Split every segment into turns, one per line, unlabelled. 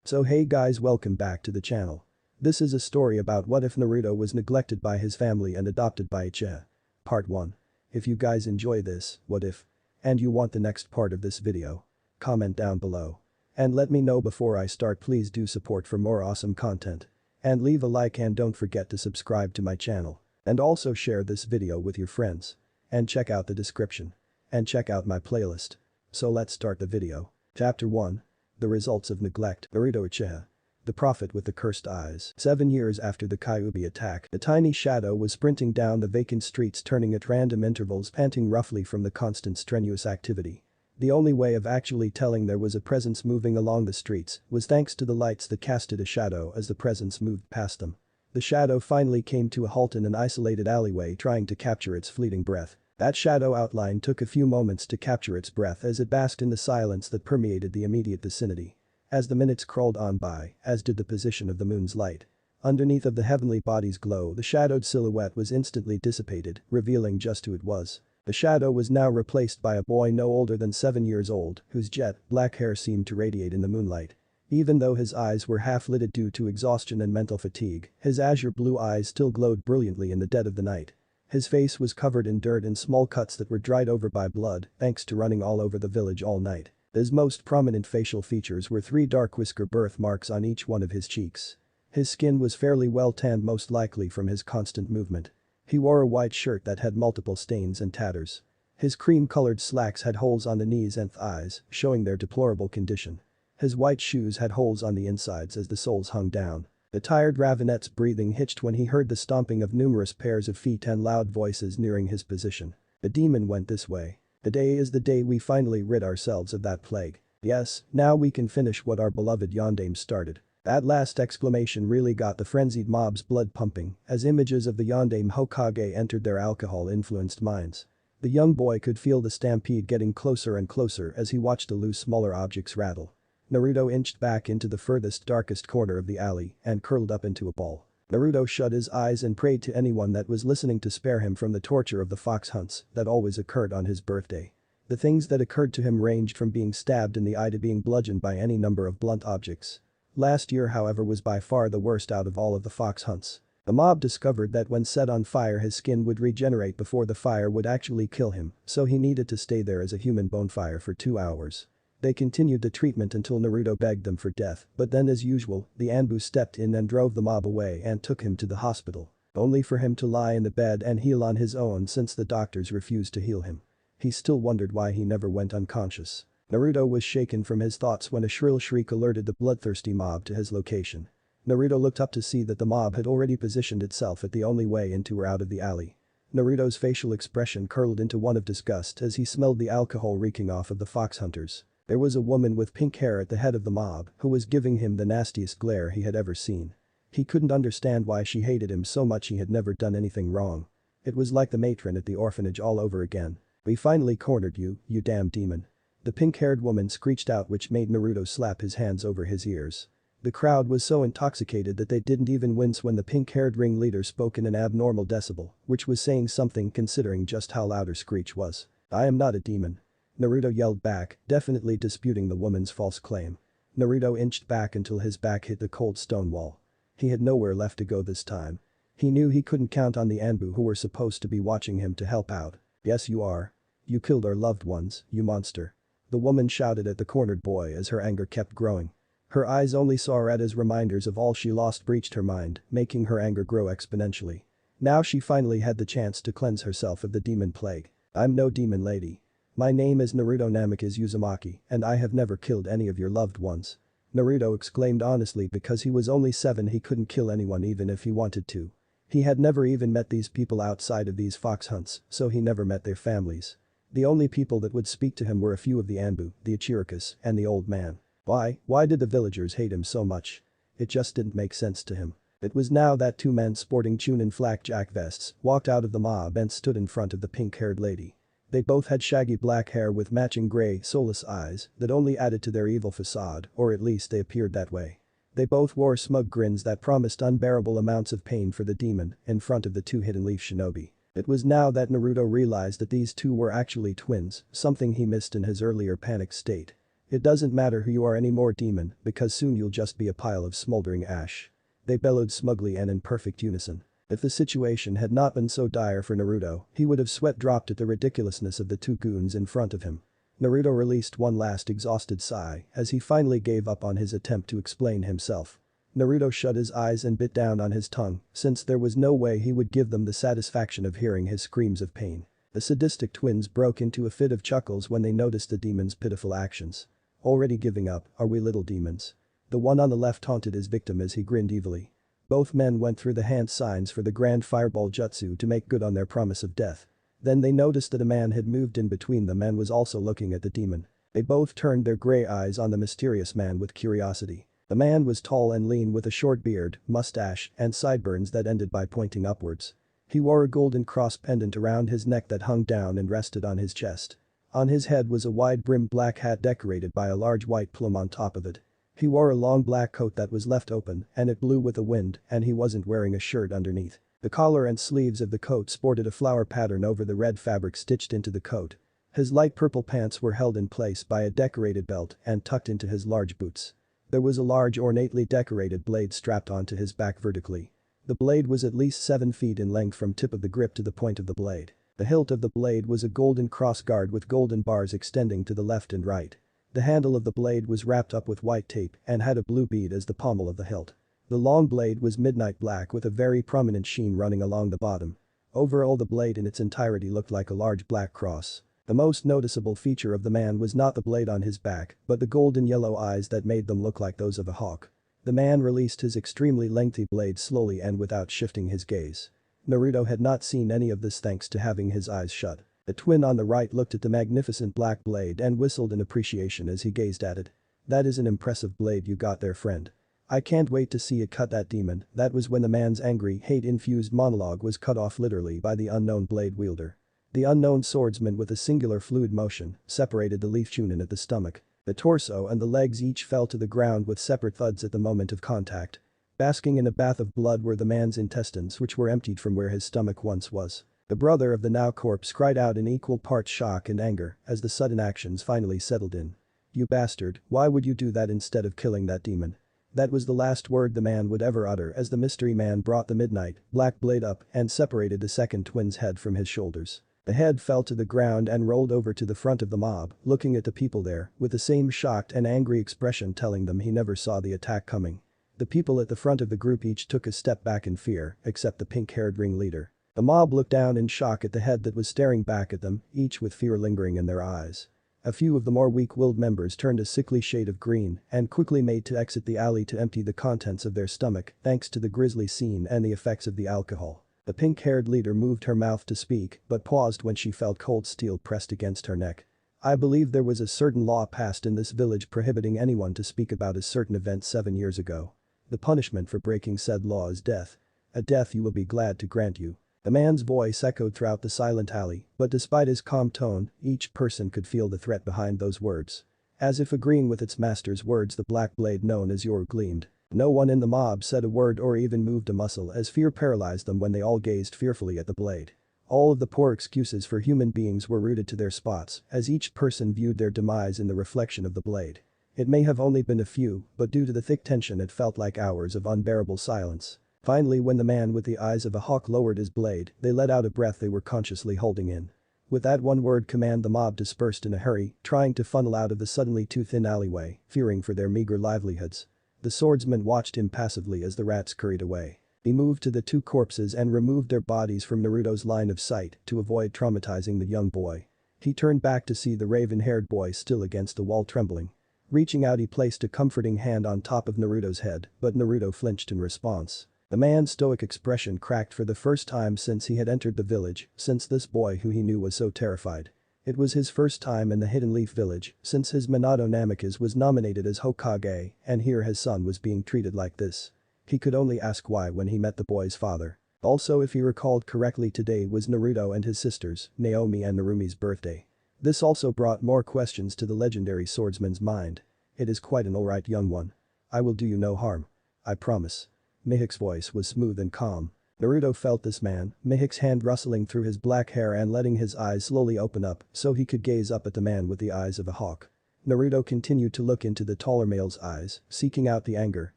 So hey guys, welcome back to the channel. This is a story about what if Naruto was neglected by his family and adopted by Uchhch. Part 1. If you guys enjoy this, what if? And you want the next part of this video? Comment down below. And let me know before I start. Please do support for more awesome content. And leave a like and don't forget to subscribe to my channel. And also share this video with your friends. And check out the description. And check out my playlist. So let's start the video. Chapter 1. The results of neglect. Naruto Uchhch. The prophet with the cursed eyes. 7 years after the Kyuubi attack, a tiny shadow was sprinting down the vacant streets, turning at random intervals, panting roughly from the constant strenuous activity. The only way of actually telling there was a presence moving along the streets was thanks to the lights that casted a shadow as the presence moved past them. The shadow finally came to a halt in an isolated alleyway, trying to capture its fleeting breath. That shadow outline took a few moments to capture its breath as it basked in the silence that permeated the immediate vicinity. As the minutes crawled on by, as did the position of the moon's light. Underneath of the heavenly body's glow, the shadowed silhouette was instantly dissipated, revealing just who it was. The shadow was now replaced by a boy no older than 7 years old, whose jet black hair seemed to radiate in the moonlight. Even though his eyes were half-lidded due to exhaustion and mental fatigue, his azure blue eyes still glowed brilliantly in the dead of the night. His face was covered in dirt and small cuts that were dried over by blood, thanks to running all over the village all night. His most prominent facial features were 3 dark whisker birthmarks on each one of his cheeks. His skin was fairly well tanned, most likely from his constant movement. He wore a white shirt that had multiple stains and tatters. His cream-colored slacks had holes on the knees and thighs, showing their deplorable condition. His white shoes had holes on the insides as the soles hung down. The tired Ravenette's breathing hitched when he heard the stomping of numerous pairs of feet and loud voices nearing his position. The demon went this way. Today is the day we finally rid ourselves of that plague. Yes, now we can finish what our beloved Yondaime started. That last exclamation really got the frenzied mob's blood pumping as images of the Yondaime Hokage entered their alcohol-influenced minds. The young boy could feel the stampede getting closer and closer as he watched the loose smaller objects rattle. Naruto inched back into the furthest darkest corner of the alley and curled up into a ball. Naruto shut his eyes and prayed to anyone that was listening to spare him from the torture of the fox hunts that always occurred on his birthday. The things that occurred to him ranged from being stabbed in the eye to being bludgeoned by any number of blunt objects. Last year, however, was by far the worst out of all of the fox hunts. The mob discovered that when set on fire his skin would regenerate before the fire would actually kill him, so he needed to stay there as a human bonfire for 2 hours. They continued the treatment until Naruto begged them for death, but then as usual, the Anbu stepped in and drove the mob away and took him to the hospital. Only for him to lie in the bed and heal on his own since the doctors refused to heal him. He still wondered why he never went unconscious. Naruto was shaken from his thoughts when a shrill shriek alerted the bloodthirsty mob to his location. Naruto looked up to see that the mob had already positioned itself at the only way into or out of the alley. Naruto's facial expression curled into one of disgust as he smelled the alcohol reeking off of the fox hunters. There was a woman with pink hair at the head of the mob who was giving him the nastiest glare he had ever seen. He couldn't understand why she hated him so much. He had never done anything wrong. It was like the matron at the orphanage all over again. "We finally cornered you, you damn demon." The pink-haired woman screeched out, which made Naruto slap his hands over his ears. The crowd was so intoxicated that they didn't even wince when the pink-haired ringleader spoke in an abnormal decibel, which was saying something considering just how loud her screech was. "I am not a demon." Naruto yelled back, definitely disputing the woman's false claim. Naruto inched back until his back hit the cold stone wall. He had nowhere left to go this time. He knew he couldn't count on the Anbu who were supposed to be watching him to help out. "Yes, you are. You killed our loved ones, you monster." The woman shouted at the cornered boy as her anger kept growing. Her eyes only saw red as reminders of all she lost breached her mind, making her anger grow exponentially. Now she finally had the chance to cleanse herself of the demon plague. "I'm no demon lady. My name is Naruto Namikaze Uzumaki and I have never killed any of your loved ones." Naruto exclaimed honestly because he was only 7, he couldn't kill anyone even if he wanted to. He had never even met these people outside of these fox hunts, so he never met their families. The only people that would speak to him were a few of the Anbu, the Ichirokas, and the old man. Why did the villagers hate him so much? It just didn't make sense to him. It was now that 2 men sporting Chunin flakjack vests walked out of the mob and stood in front of the pink-haired lady. They both had shaggy black hair with matching gray, soulless eyes that only added to their evil facade, or at least they appeared that way. They both wore smug grins that promised unbearable amounts of pain for the demon in front of the 2 hidden leaf shinobi. It was now that Naruto realized that these 2 were actually twins, something he missed in his earlier panicked state. It doesn't matter who you are anymore, demon, because soon you'll just be a pile of smoldering ash. They bellowed smugly and in perfect unison. If the situation had not been so dire for Naruto, he would have sweat dropped at the ridiculousness of the two goons in front of him. Naruto released one last exhausted sigh as he finally gave up on his attempt to explain himself. Naruto shut his eyes and bit down on his tongue, since there was no way he would give them the satisfaction of hearing his screams of pain. The sadistic twins broke into a fit of chuckles when they noticed the demon's pitiful actions. Already giving up, are we, little demons? The one on the left taunted his victim as he grinned evilly. Both men went through the hand signs for the grand fireball jutsu to make good on their promise of death. Then they noticed that a man had moved in between them and was also looking at the demon. They both turned their gray eyes on the mysterious man with curiosity. The man was tall and lean with a short beard, mustache, and sideburns that ended by pointing upwards. He wore a golden cross pendant around his neck that hung down and rested on his chest. On his head was a wide-brimmed black hat decorated by a large white plume on top of it. He wore a long black coat that was left open and it blew with the wind, and he wasn't wearing a shirt underneath. The collar and sleeves of the coat sported a flower pattern over the red fabric stitched into the coat. His light purple pants were held in place by a decorated belt and tucked into his large boots. There was a large ornately decorated blade strapped onto his back vertically. The blade was at least 7 feet in length from tip of the grip to the point of the blade. The hilt of the blade was a golden cross guard with golden bars extending to the left and right. The handle of the blade was wrapped up with white tape and had a blue bead as the pommel of the hilt. The long blade was midnight black with a very prominent sheen running along the bottom. Overall, the blade in its entirety looked like a large black cross. The most noticeable feature of the man was not the blade on his back, but the golden yellow eyes that made them look like those of a hawk. The man released his extremely lengthy blade slowly and without shifting his gaze. Naruto had not seen any of this thanks to having his eyes shut. The twin on the right looked at the magnificent black blade and whistled in appreciation as he gazed at it. That is an impressive blade you got there, friend. I can't wait to see it cut that demon. That was when the man's angry, hate-infused monologue was cut off literally by the unknown blade wielder. The unknown swordsman with a singular fluid motion separated the leaf chunin at the stomach. The torso and the legs each fell to the ground with separate thuds at the moment of contact. Basking in a bath of blood were the man's intestines, which were emptied from where his stomach once was. The brother of the now corpse cried out in equal parts shock and anger as the sudden actions finally settled in. You bastard, why would you do that instead of killing that demon? That was the last word the man would ever utter as the mystery man brought the midnight black blade up and separated the second twin's head from his shoulders. The head fell to the ground and rolled over to the front of the mob, looking at the people there with the same shocked and angry expression telling them he never saw the attack coming. The people at the front of the group each took a step back in fear, except the pink-haired ringleader. The mob looked down in shock at the head that was staring back at them, each with fear lingering in their eyes. A few of the more weak-willed members turned a sickly shade of green and quickly made to exit the alley to empty the contents of their stomach thanks to the grisly scene and the effects of the alcohol. The pink-haired leader moved her mouth to speak but paused when she felt cold steel pressed against her neck. I believe there was a certain law passed in this village prohibiting anyone to speak about a certain event 7 years ago. The punishment for breaking said law is death. A death you will be glad to grant you. The man's voice echoed throughout the silent alley, but despite his calm tone, each person could feel the threat behind those words. As if agreeing with its master's words, the black blade known as Yor gleamed. No one in the mob said a word or even moved a muscle as fear paralyzed them when they all gazed fearfully at the blade. All of the poor excuses for human beings were rooted to their spots as each person viewed their demise in the reflection of the blade. It may have only been a few, but due to the thick tension it felt like hours of unbearable silence. Finally, when the man with the eyes of a hawk lowered his blade, they let out a breath they were consciously holding in. With that one-word command, the mob dispersed in a hurry, trying to funnel out of the suddenly too thin alleyway, fearing for their meager livelihoods. The swordsman watched impassively as the rats scurried away. He moved to the two corpses and removed their bodies from Naruto's line of sight to avoid traumatizing the young boy. He turned back to see the raven-haired boy still against the wall trembling. Reaching out, he placed a comforting hand on top of Naruto's head, but Naruto flinched in response. The man's stoic expression cracked for the first time since he had entered the village, since this boy who he knew was so terrified. It was his first time in the Hidden Leaf Village since his Minato Namikaze was nominated as Hokage, and here his son was being treated like this. He could only ask why when he met the boy's father. Also, if he recalled correctly, today was Naruto and his sisters, Naomi and Narumi's birthday. This also brought more questions to the legendary swordsman's mind. It is quite an alright, young one. I will do you no harm. I promise. Mihik's voice was smooth and calm. Naruto felt this man, Mihik's hand rustling through his black hair and letting his eyes slowly open up so he could gaze up at the man with the eyes of a hawk. Naruto continued to look into the taller male's eyes, seeking out the anger,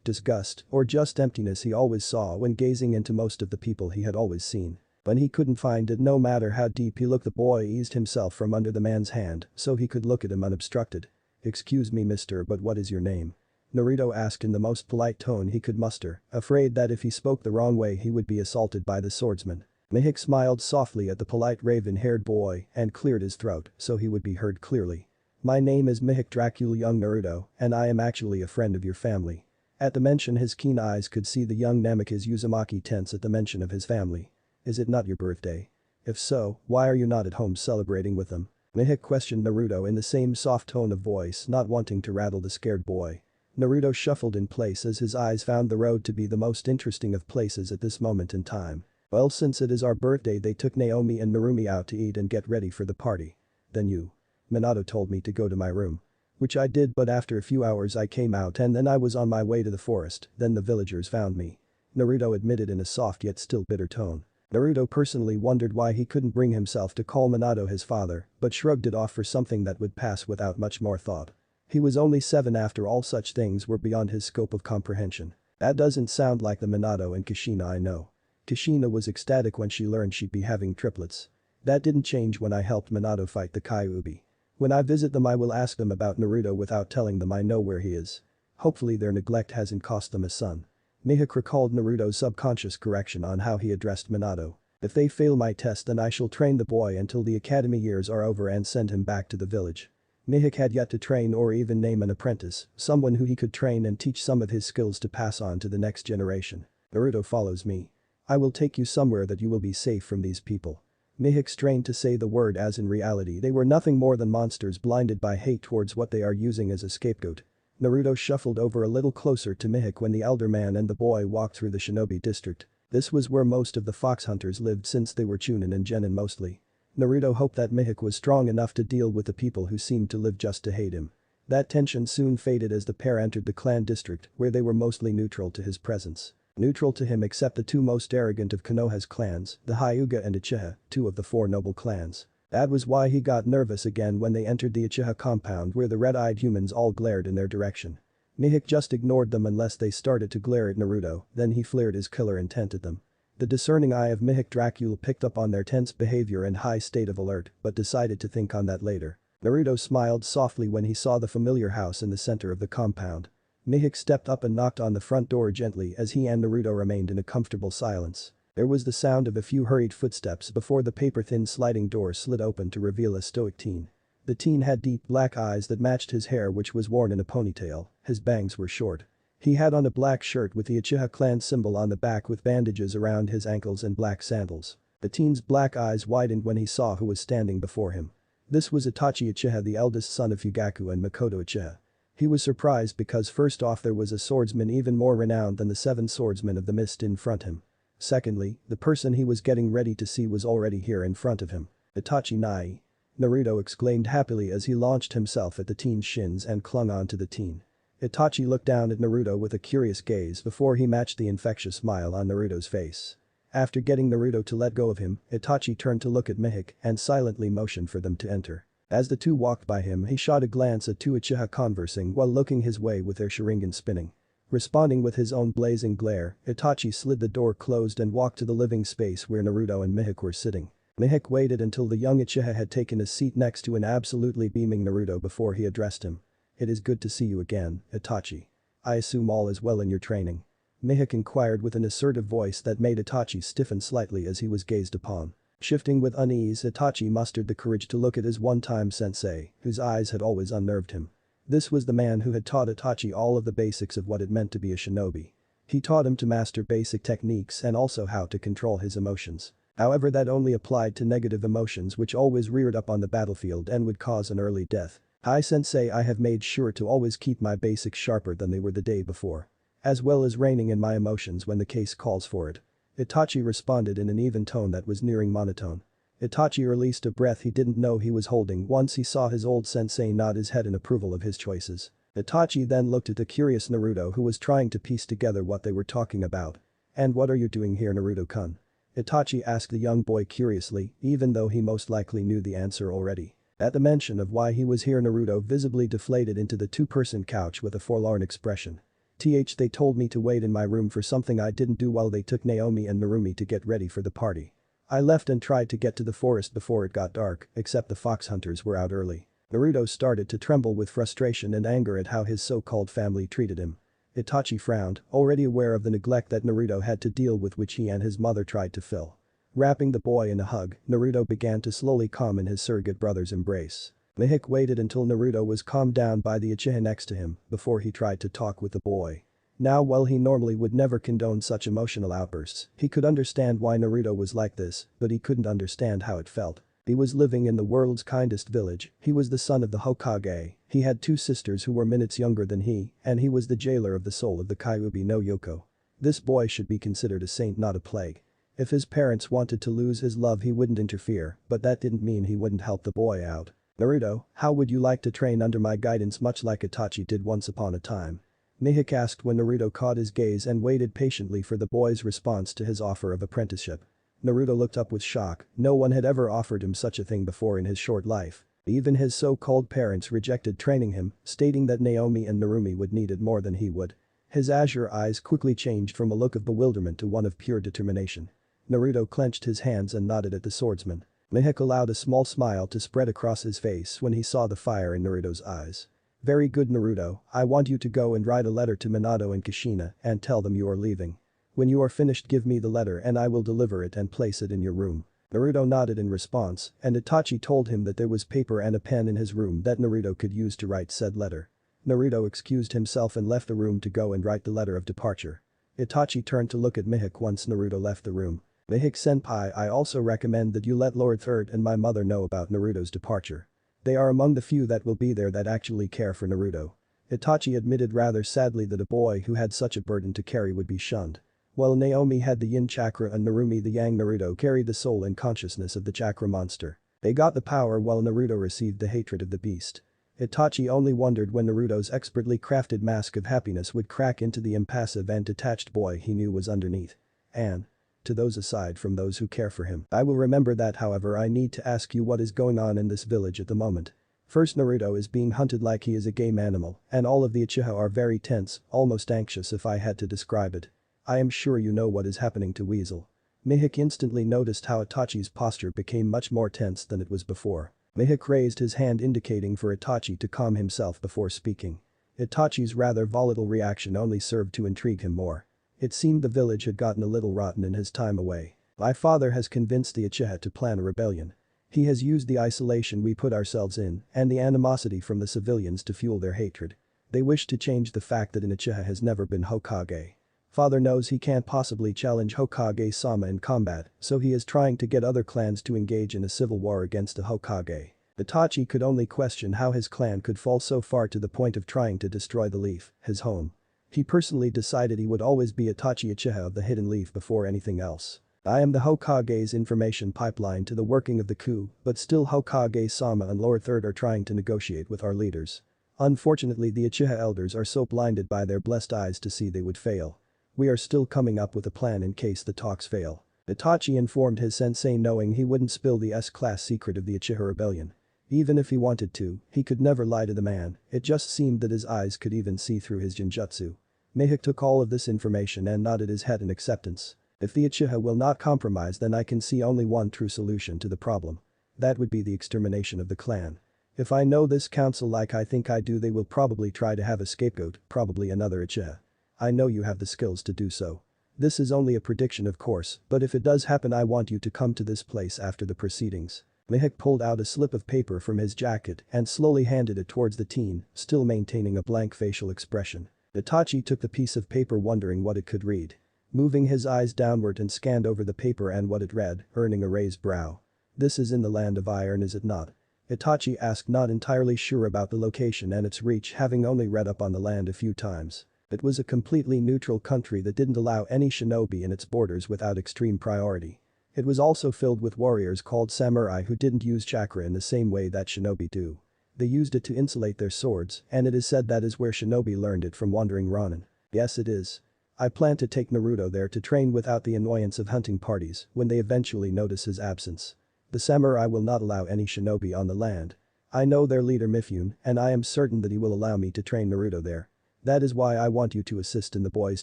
disgust, or just emptiness he always saw when gazing into most of the people he had always seen. When he couldn't find it no matter how deep he looked, the boy eased himself from under the man's hand so he could look at him unobstructed. "Excuse me, mister, but what is your name?" Naruto asked in the most polite tone he could muster, afraid that if he spoke the wrong way he would be assaulted by the swordsman. Mihik smiled softly at the polite raven-haired boy and cleared his throat so he would be heard clearly. "My name is Mihik Dracula young Naruto, and I am actually a friend of your family." At the mention his keen eyes could see the young Namikaze Uzumaki tense at the mention of his family. "Is it not your birthday? If so, why are you not at home celebrating with them?" Mihik questioned Naruto in the same soft tone of voice, not wanting to rattle the scared boy. Naruto shuffled in place as his eyes found the road to be the most interesting of places at this moment in time. "Well, since it is our birthday, they took Naomi and Narumi out to eat and get ready for the party. Then you. Minato told me to go to my room. Which I did, but after a few hours I came out and then I was on my way to the forest, then the villagers found me." Naruto admitted in a soft yet still bitter tone. Naruto personally wondered why he couldn't bring himself to call Minato his father, but shrugged it off for something that would pass without much more thought. He was only 7 after all, such things were beyond his scope of comprehension. "That doesn't sound like the Minato and Kushina I know." Kushina was ecstatic when she learned she'd be having triplets. "That didn't change when I helped Minato fight the Kyuubi. When I visit them I will ask them about Naruto without telling them I know where he is. Hopefully their neglect hasn't cost them a son." Mihik recalled Naruto's subconscious correction on how he addressed Minato. "If they fail my test then I shall train the boy until the academy years are over and send him back to the village." Mihik had yet to train or even name an apprentice, someone who he could train and teach some of his skills to pass on to the next generation. "Naruto follows me. I will take you somewhere that you will be safe from these people." Mihik strained to say the word as in reality they were nothing more than monsters blinded by hate towards what they are using as a scapegoat. Naruto shuffled over a little closer to Mihik when the elder man and the boy walked through the shinobi district. This was where most of the fox hunters lived since they were Chunin and Genin mostly. Naruto hoped that Mihik was strong enough to deal with the people who seemed to live just to hate him. That tension soon faded as the pair entered the clan district where they were mostly neutral to his presence. Neutral to him except the two most arrogant of Konoha's clans, the Hyuga and Uchiha, 2 of the 4 noble clans. That was why he got nervous again when they entered the Uchiha compound where the red-eyed humans all glared in their direction. Mihik just ignored them unless they started to glare at Naruto, then he flared his killer intent at them. The discerning eye of Mihik Dracula picked up on their tense behavior and high state of alert but decided to think on that later. Naruto smiled softly when he saw the familiar house in the center of the compound. Mihik stepped up and knocked on the front door gently as he and Naruto remained in a comfortable silence. There was the sound of a few hurried footsteps before the paper-thin sliding door slid open to reveal a stoic teen. The teen had deep black eyes that matched his hair, which was worn in a ponytail. His bangs were short. He had on a black shirt with the Uchiha clan symbol on the back with bandages around his ankles and black sandals. The teen's black eyes widened when he saw who was standing before him. This was Itachi Uchiha, the eldest son of Fugaku and Makoto Uchiha. He was surprised because first off there was a swordsman even more renowned than the 7 swordsmen of the mist in front him. Secondly, the person he was getting ready to see was already here in front of him. "Itachi Nai!" Naruto exclaimed happily as he launched himself at the teen's shins and clung on to the teen. Itachi looked down at Naruto with a curious gaze before he matched the infectious smile on Naruto's face. After getting Naruto to let go of him, Itachi turned to look at Mihik and silently motioned for them to enter. As the two walked by him he shot a glance at 2 Uchiha conversing while looking his way with their Sharingan spinning. Responding with his own blazing glare, Itachi slid the door closed and walked to the living space where Naruto and Mihik were sitting. Mihik waited until the young Uchiha had taken a seat next to an absolutely beaming Naruto before he addressed him. "It is good to see you again, Itachi. I assume all is well in your training?" Mihik inquired with an assertive voice that made Itachi stiffen slightly as he was gazed upon. Shifting with unease, Itachi mustered the courage to look at his one-time sensei, whose eyes had always unnerved him. This was the man who had taught Itachi all of the basics of what it meant to be a shinobi. He taught him to master basic techniques and also how to control his emotions. However, that only applied to negative emotions which always reared up on the battlefield and would cause an early death. "Hi sensei, I have made sure to always keep my basics sharper than they were the day before. As well as reining in my emotions when the case calls for it." Itachi responded in an even tone that was nearing monotone. Itachi released a breath he didn't know he was holding once he saw his old sensei nod his head in approval of his choices. Itachi then looked at the curious Naruto who was trying to piece together what they were talking about. "And what are you doing here, Naruto-kun?" Itachi asked the young boy curiously, even though he most likely knew the answer already. At the mention of why he was here, Naruto visibly deflated into the two-person couch with a forlorn expression. They told me to wait in my room for something I didn't do while they took Naomi and Narumi to get ready for the party. I left and tried to get to the forest before it got dark, except the fox hunters were out early. Naruto started to tremble with frustration and anger at how his so-called family treated him. Itachi frowned, already aware of the neglect that Naruto had to deal with, which he and his mother tried to fill. Wrapping the boy in a hug, Naruto began to slowly calm in his surrogate brother's embrace. Mihik waited until Naruto was calmed down by the Uchiha next to him before he tried to talk with the boy. Now, while he normally would never condone such emotional outbursts, he could understand why Naruto was like this, but he couldn't understand how it felt. He was living in the world's kindest village, he was the son of the Hokage, he had two sisters who were minutes younger than he, and he was the jailer of the soul of the Kyuubi no Yoko. This boy should be considered a saint, not a plague. If his parents wanted to lose his love, he wouldn't interfere, but that didn't mean he wouldn't help the boy out. Naruto, how would you like to train under my guidance much like Itachi did once upon a time? Mihik asked when Naruto caught his gaze and waited patiently for the boy's response to his offer of apprenticeship. Naruto looked up with shock, no one had ever offered him such a thing before in his short life. Even his so-called parents rejected training him, stating that Naomi and Narumi would need it more than he would. His azure eyes quickly changed from a look of bewilderment to one of pure determination. Naruto clenched his hands and nodded at the swordsman. Mihik allowed a small smile to spread across his face when he saw the fire in Naruto's eyes. Very good, Naruto, I want you to go and write a letter to Minato and Kushina and tell them you are leaving. When you are finished, give me the letter and I will deliver it and place it in your room. Naruto nodded in response, and Itachi told him that there was paper and a pen in his room that Naruto could use to write said letter. Naruto excused himself and left the room to go and write the letter of departure. Itachi turned to look at Mihik once Naruto left the room. Mihik-senpai, I also recommend that you let Lord Third and my mother know about Naruto's departure. They are among the few that will be there that actually care for Naruto. Itachi admitted rather sadly that a boy who had such a burden to carry would be shunned. While Naomi had the yin chakra and Narumi the yang, Naruto carried the soul and consciousness of the chakra monster. They got the power while Naruto received the hatred of the beast. Itachi only wondered when Naruto's expertly crafted mask of happiness would crack into the impassive and detached boy he knew was underneath. And to those aside from those who care for him, I will remember that. However, I need to ask you what is going on in this village at the moment. First, Naruto is being hunted like he is a game animal, and all of the Uchiha are very tense, almost anxious if I had to describe it. I am sure you know what is happening to Weasel. Mihik instantly noticed how Itachi's posture became much more tense than it was before. Mihik raised his hand indicating for Itachi to calm himself before speaking. Itachi's rather volatile reaction only served to intrigue him more. It seemed the village had gotten a little rotten in his time away. My father has convinced the Uchiha to plan a rebellion. He has used the isolation we put ourselves in and the animosity from the civilians to fuel their hatred. They wish to change the fact that an Uchiha has never been Hokage. Father knows he can't possibly challenge Hokage-sama in combat, so he is trying to get other clans to engage in a civil war against the Hokage. Itachi could only question how his clan could fall so far to the point of trying to destroy the Leaf, his home. He personally decided he would always be Itachi Uchiha of the Hidden Leaf before anything else. I am the Hokage's information pipeline to the working of the coup, but still Hokage-sama and Lord Third are trying to negotiate with our leaders. Unfortunately, the Uchiha elders are so blinded by their blessed eyes to see they would fail. We are still coming up with a plan in case the talks fail. Itachi informed his sensei, knowing he wouldn't spill the S-class secret of the Uchiha rebellion. Even if he wanted to, he could never lie to the man, it just seemed that his eyes could even see through his genjutsu. Mihik took all of this information and nodded his head in acceptance. If the Uchiha will not compromise, then I can see only one true solution to the problem. That would be the extermination of the clan. If I know this council like I think I do, they will probably try to have a scapegoat, probably another Uchiha. I know you have the skills to do so. This is only a prediction, of course, but if it does happen, I want you to come to this place after the proceedings. Mihik pulled out a slip of paper from his jacket and slowly handed it towards the teen, still maintaining a blank facial expression. Itachi took the piece of paper, wondering what it could read. Moving his eyes downward and scanned over the paper and what it read, earning a raised brow. This is in the land of iron, is it not? Itachi asked, not entirely sure about the location and its reach, having only read up on the land a few times. It was a completely neutral country that didn't allow any shinobi in its borders without extreme priority. It was also filled with warriors called samurai who didn't use chakra in the same way that shinobi do. They used it to insulate their swords, and it is said that is where shinobi learned it from wandering Ronin. Yes, it is. I plan to take Naruto there to train without the annoyance of hunting parties when they eventually notice his absence. The samurai will not allow any shinobi on the land. I know their leader Mifune, and I am certain that he will allow me to train Naruto there. That is why I want you to assist in the boys'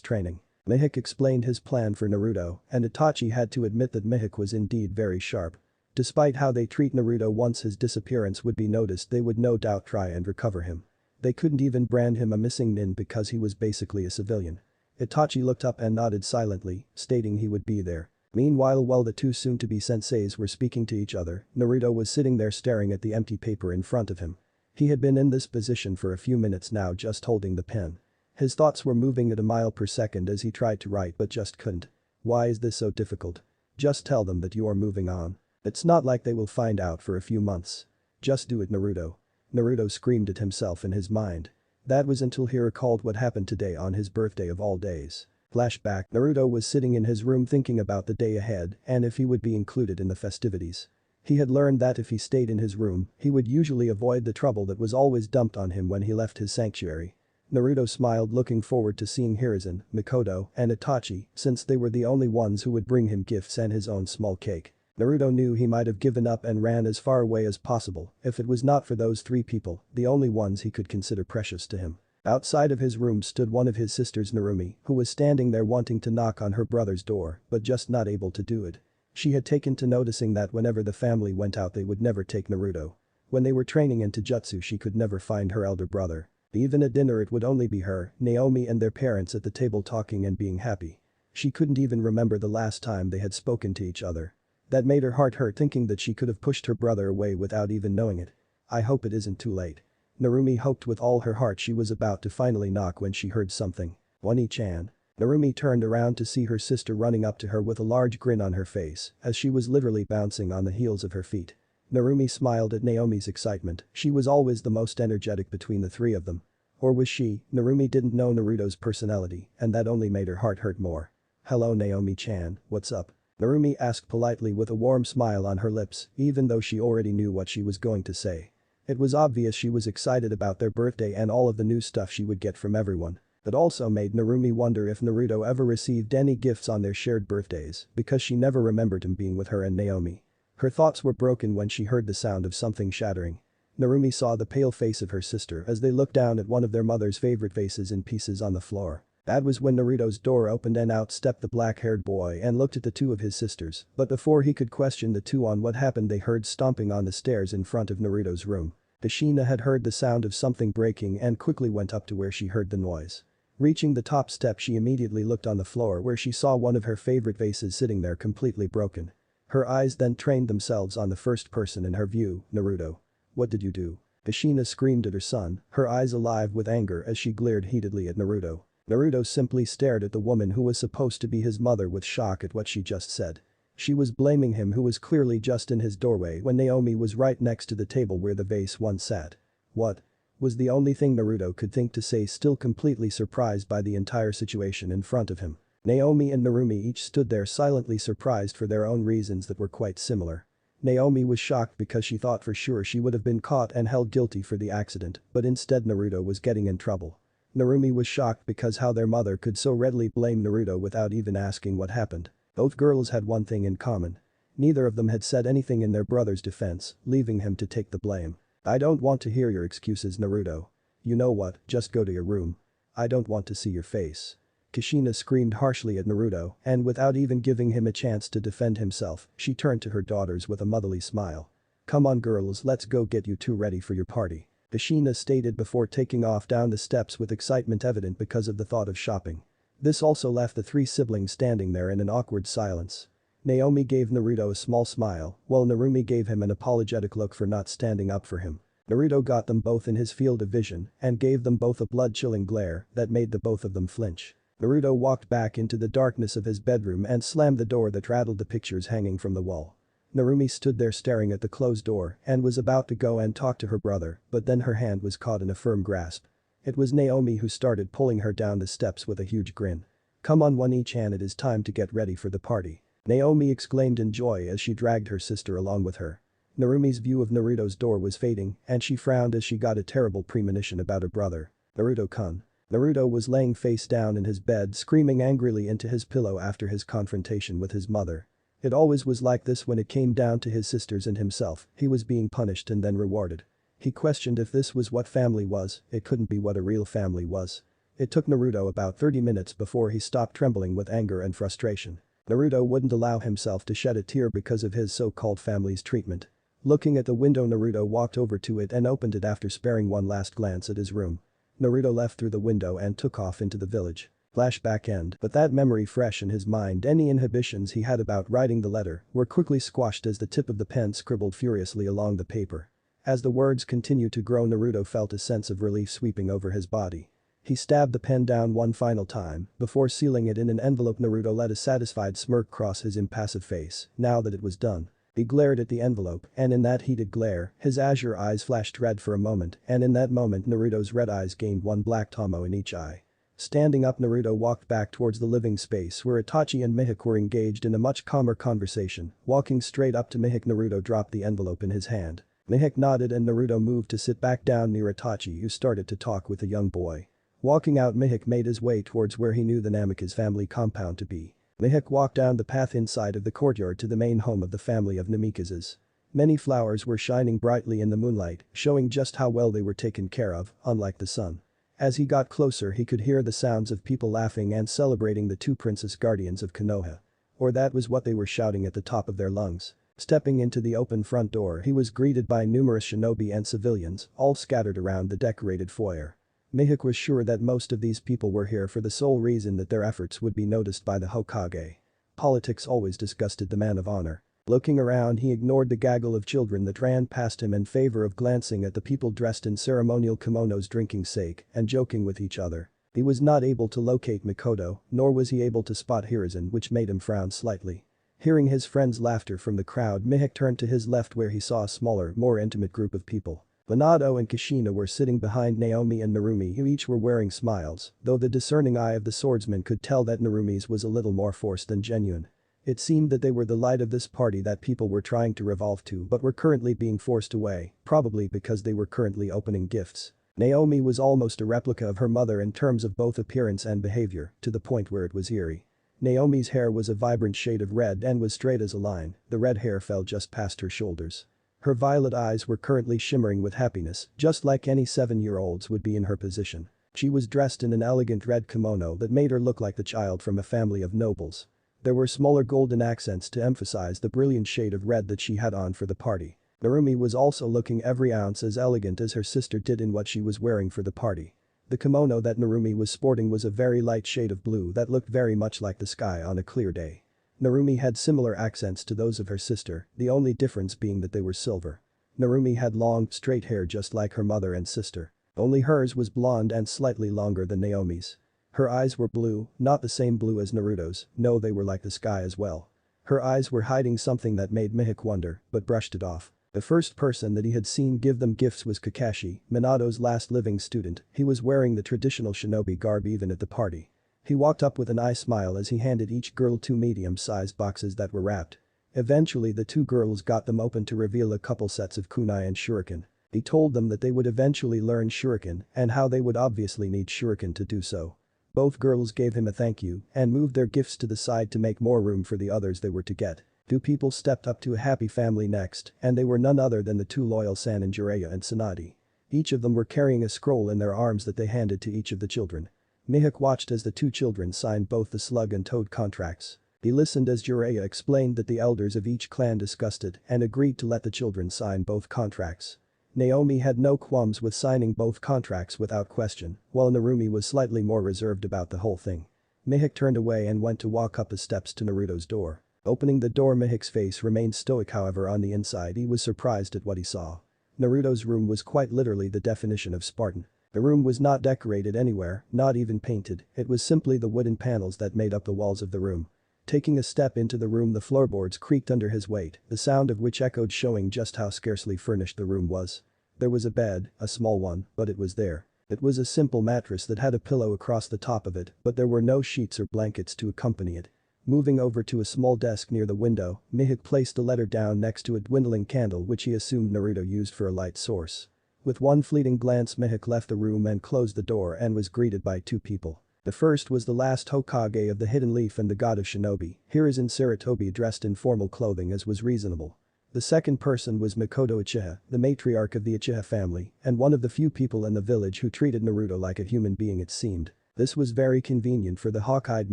training." Mihawk explained his plan for Naruto, and Itachi had to admit that Mihawk was indeed very sharp. Despite how they treat Naruto, once his disappearance would be noticed, they would no doubt try and recover him. They couldn't even brand him a missing nin because he was basically a civilian. Itachi looked up and nodded silently, stating he would be there. Meanwhile, while the two soon-to-be senseis were speaking to each other, Naruto was sitting there staring at the empty paper in front of him. He had been in this position for a few minutes now, just holding the pen. His thoughts were moving at a mile per second as he tried to write but just couldn't. Why is this so difficult? Just tell them that you are moving on. It's not like they will find out for a few months. Just do it, Naruto. Naruto screamed at himself in his mind. That was until he recalled what happened today on his birthday of all days. Flashback: Naruto was sitting in his room thinking about the day ahead and if he would be included in the festivities. He had learned that if he stayed in his room, he would usually avoid the trouble that was always dumped on him when he left his sanctuary. Naruto smiled, looking forward to seeing Hiruzen, Mikoto, and Itachi, since they were the only ones who would bring him gifts and his own small cake. Naruto knew he might have given up and ran as far away as possible if it was not for those three people, the only ones he could consider precious to him. Outside of his room stood one of his sisters, Narumi, who was standing there wanting to knock on her brother's door but just not able to do it. She had taken to noticing that whenever the family went out they would never take Naruto. When they were training in Taijutsu she could never find her elder brother. Even at dinner it would only be her, Naomi and their parents at the table talking and being happy. She couldn't even remember the last time they had spoken to each other. That made her heart hurt, thinking that she could have pushed her brother away without even knowing it. I hope it isn't too late. Narumi hoped with all her heart. She was about to finally knock when she heard something. Oni-chan. Narumi turned around to see her sister running up to her with a large grin on her face as she was literally bouncing on the heels of her feet. Narumi smiled at Naomi's excitement. She was always the most energetic between the three of them. Or was she? Narumi didn't know Naruto's personality, and that only made her heart hurt more. "Hello Naomi-chan, what's up?" Narumi asked politely with a warm smile on her lips, even though she already knew what she was going to say. It was obvious she was excited about their birthday and all of the new stuff she would get from everyone. That also made Narumi wonder if Naruto ever received any gifts on their shared birthdays, because she never remembered him being with her and Naomi. Her thoughts were broken when she heard the sound of something shattering. Narumi saw the pale face of her sister as they looked down at one of their mother's favorite vases in pieces on the floor. That was when Naruto's door opened and out stepped the black-haired boy and looked at the two of his sisters, but before he could question the two on what happened they heard stomping on the stairs in front of Naruto's room. Kushina had heard the sound of something breaking and quickly went up to where she heard the noise. Reaching the top step she immediately looked on the floor where she saw one of her favorite vases sitting there completely broken. Her eyes then trained themselves on the first person in her view, Naruto. "What did you do?" Kushina screamed at her son, her eyes alive with anger as she glared heatedly at Naruto. Naruto simply stared at the woman who was supposed to be his mother with shock at what she just said. She was blaming him, who was clearly just in his doorway when Naomi was right next to the table where the vase once sat. "What?" was the only thing Naruto could think to say, still completely surprised by the entire situation in front of him. Naomi and Narumi each stood there silently surprised for their own reasons that were quite similar. Naomi was shocked because she thought for sure she would have been caught and held guilty for the accident, but instead Naruto was getting in trouble. Narumi was shocked because how their mother could so readily blame Naruto without even asking what happened. Both girls had one thing in common. Neither of them had said anything in their brother's defense, leaving him to take the blame. "I don't want to hear your excuses, Naruto. You know what, just go to your room. I don't want to see your face." Kushina screamed harshly at Naruto, and without even giving him a chance to defend himself, she turned to her daughters with a motherly smile. "Come on girls, let's go get you two ready for your party," Kushina stated before taking off down the steps with excitement evident because of the thought of shopping. This also left the three siblings standing there in an awkward silence. Naomi gave Naruto a small smile, while Narumi gave him an apologetic look for not standing up for him. Naruto got them both in his field of vision and gave them both a blood-chilling glare that made the both of them flinch. Naruto walked back into the darkness of his bedroom and slammed the door that rattled the pictures hanging from the wall. Narumi stood there staring at the closed door and was about to go and talk to her brother, but then her hand was caught in a firm grasp. It was Naomi who started pulling her down the steps with a huge grin. "Come on Oni-chan, it is time to get ready for the party," Naomi exclaimed in joy as she dragged her sister along with her. Narumi's view of Naruto's door was fading and she frowned as she got a terrible premonition about her brother. "Naruto-kun." Naruto was laying face down in his bed screaming angrily into his pillow after his confrontation with his mother. It always was like this when it came down to his sisters and himself, he was being punished and then rewarded. He questioned if this was what family was, it couldn't be what a real family was. It took Naruto about 30 minutes before he stopped trembling with anger and frustration. Naruto wouldn't allow himself to shed a tear because of his so-called family's treatment. Looking at the window, Naruto walked over to it and opened it after sparing one last glance at his room. Naruto left through the window and took off into the village. Flashback end. But that memory fresh in his mind, any inhibitions he had about writing the letter were quickly squashed as the tip of the pen scribbled furiously along the paper. As the words continued to grow, Naruto felt a sense of relief sweeping over his body. He stabbed the pen down one final time before sealing it in an envelope. Naruto let a satisfied smirk cross his impassive face. Now that it was done. He glared at the envelope, and in that heated glare, his azure eyes flashed red for a moment, and in that moment Naruto's red eyes gained one black tomo in each eye. Standing up, Naruto walked back towards the living space where Itachi and Mihik were engaged in a much calmer conversation. Walking straight up to Mihik, Naruto dropped the envelope in his hand. Mihik nodded and Naruto moved to sit back down near Itachi, who started to talk with a young boy. Walking out, Mihik made his way towards where he knew the Namika's family compound to be. Mihik walked down the path inside of the courtyard to the main home of the family of Namikazes. Many flowers were shining brightly in the moonlight, showing just how well they were taken care of, unlike the sun. As he got closer, he could hear the sounds of people laughing and celebrating the two princess guardians of Konoha. Or that was what they were shouting at the top of their lungs. Stepping into the open front door, he was greeted by numerous shinobi and civilians, all scattered around the decorated foyer. Mihik was sure that most of these people were here for the sole reason that their efforts would be noticed by the Hokage. Politics always disgusted the man of honor. Looking around, he ignored the gaggle of children that ran past him in favor of glancing at the people dressed in ceremonial kimonos drinking sake and joking with each other. He was not able to locate Mikoto, nor was he able to spot Hiruzen, which made him frown slightly. Hearing his friend's laughter from the crowd, Mihik turned to his left where he saw a smaller, more intimate group of people. Minato and Kushina were sitting behind Naomi and Narumi, who each were wearing smiles, though the discerning eye of the swordsman could tell that Narumi's was a little more forced than genuine. It seemed that they were the light of this party that people were trying to revolve to but were currently being forced away, probably because they were currently opening gifts. Naomi was almost a replica of her mother in terms of both appearance and behavior, to the point where it was eerie. Naomi's hair was a vibrant shade of red and was straight as a line, the red hair fell just past her shoulders. Her violet eyes were currently shimmering with happiness, just like any 7-year-olds would be in her position. She was dressed in an elegant red kimono that made her look like the child from a family of nobles. There were smaller golden accents to emphasize the brilliant shade of red that she had on for the party. Narumi was also looking every ounce as elegant as her sister did in what she was wearing for the party. The kimono that Narumi was sporting was a very light shade of blue that looked very much like the sky on a clear day. Narumi had similar accents to those of her sister, the only difference being that they were silver. Narumi had long, straight hair just like her mother and sister. Only hers was blonde and slightly longer than Naomi's. Her eyes were blue, not the same blue as Naruto's, no, they were like the sky as well. Her eyes were hiding something that made Mihik wonder, but brushed it off. The first person that he had seen give them gifts was Kakashi, Minato's last living student. He was wearing the traditional shinobi garb even at the party. He walked up with an eye smile as he handed each girl 2 medium-sized boxes that were wrapped. Eventually the 2 girls got them open to reveal a couple sets of kunai and shuriken. He told them that they would eventually learn shuriken and how they would obviously need shuriken to do so. Both girls gave him a thank you and moved their gifts to the side to make more room for the others they were to get. 2 people stepped up to a happy family next, and they were none other than the 2 loyal San and Jiraiya and Tsunade. Each of them were carrying a scroll in their arms that they handed to each of the children. Mihik watched as the 2 children signed both the slug and toad contracts. He listened as Jiraiya explained that the elders of each clan discussed it and agreed to let the children sign both contracts. Naomi had no qualms with signing both contracts without question, while Narumi was slightly more reserved about the whole thing. Mihik turned away and went to walk up the steps to Naruto's door. Opening the door, Mihik's face remained stoic, however on the inside he was surprised at what he saw. Naruto's room was quite literally the definition of Spartan. The room was not decorated anywhere, not even painted, it was simply the wooden panels that made up the walls of the room. Taking a step into the room, the floorboards creaked under his weight, the sound of which echoed, showing just how scarcely furnished the room was. There was a bed, a small one, but it was there. It was a simple mattress that had a pillow across the top of it, but there were no sheets or blankets to accompany it. Moving over to a small desk near the window, Mihik placed a letter down next to a dwindling candle which he assumed Naruto used for a light source. With one fleeting glance, Mihik left the room and closed the door and was greeted by 2 people. The first was the last Hokage of the Hidden Leaf and the god of shinobi, Hiruzen Sarutobi, dressed in formal clothing as was reasonable. The second person was Makoto Uchiha, the matriarch of the Uchiha family, and one of the few people in the village who treated Naruto like a human being it seemed. This was very convenient for the hawk-eyed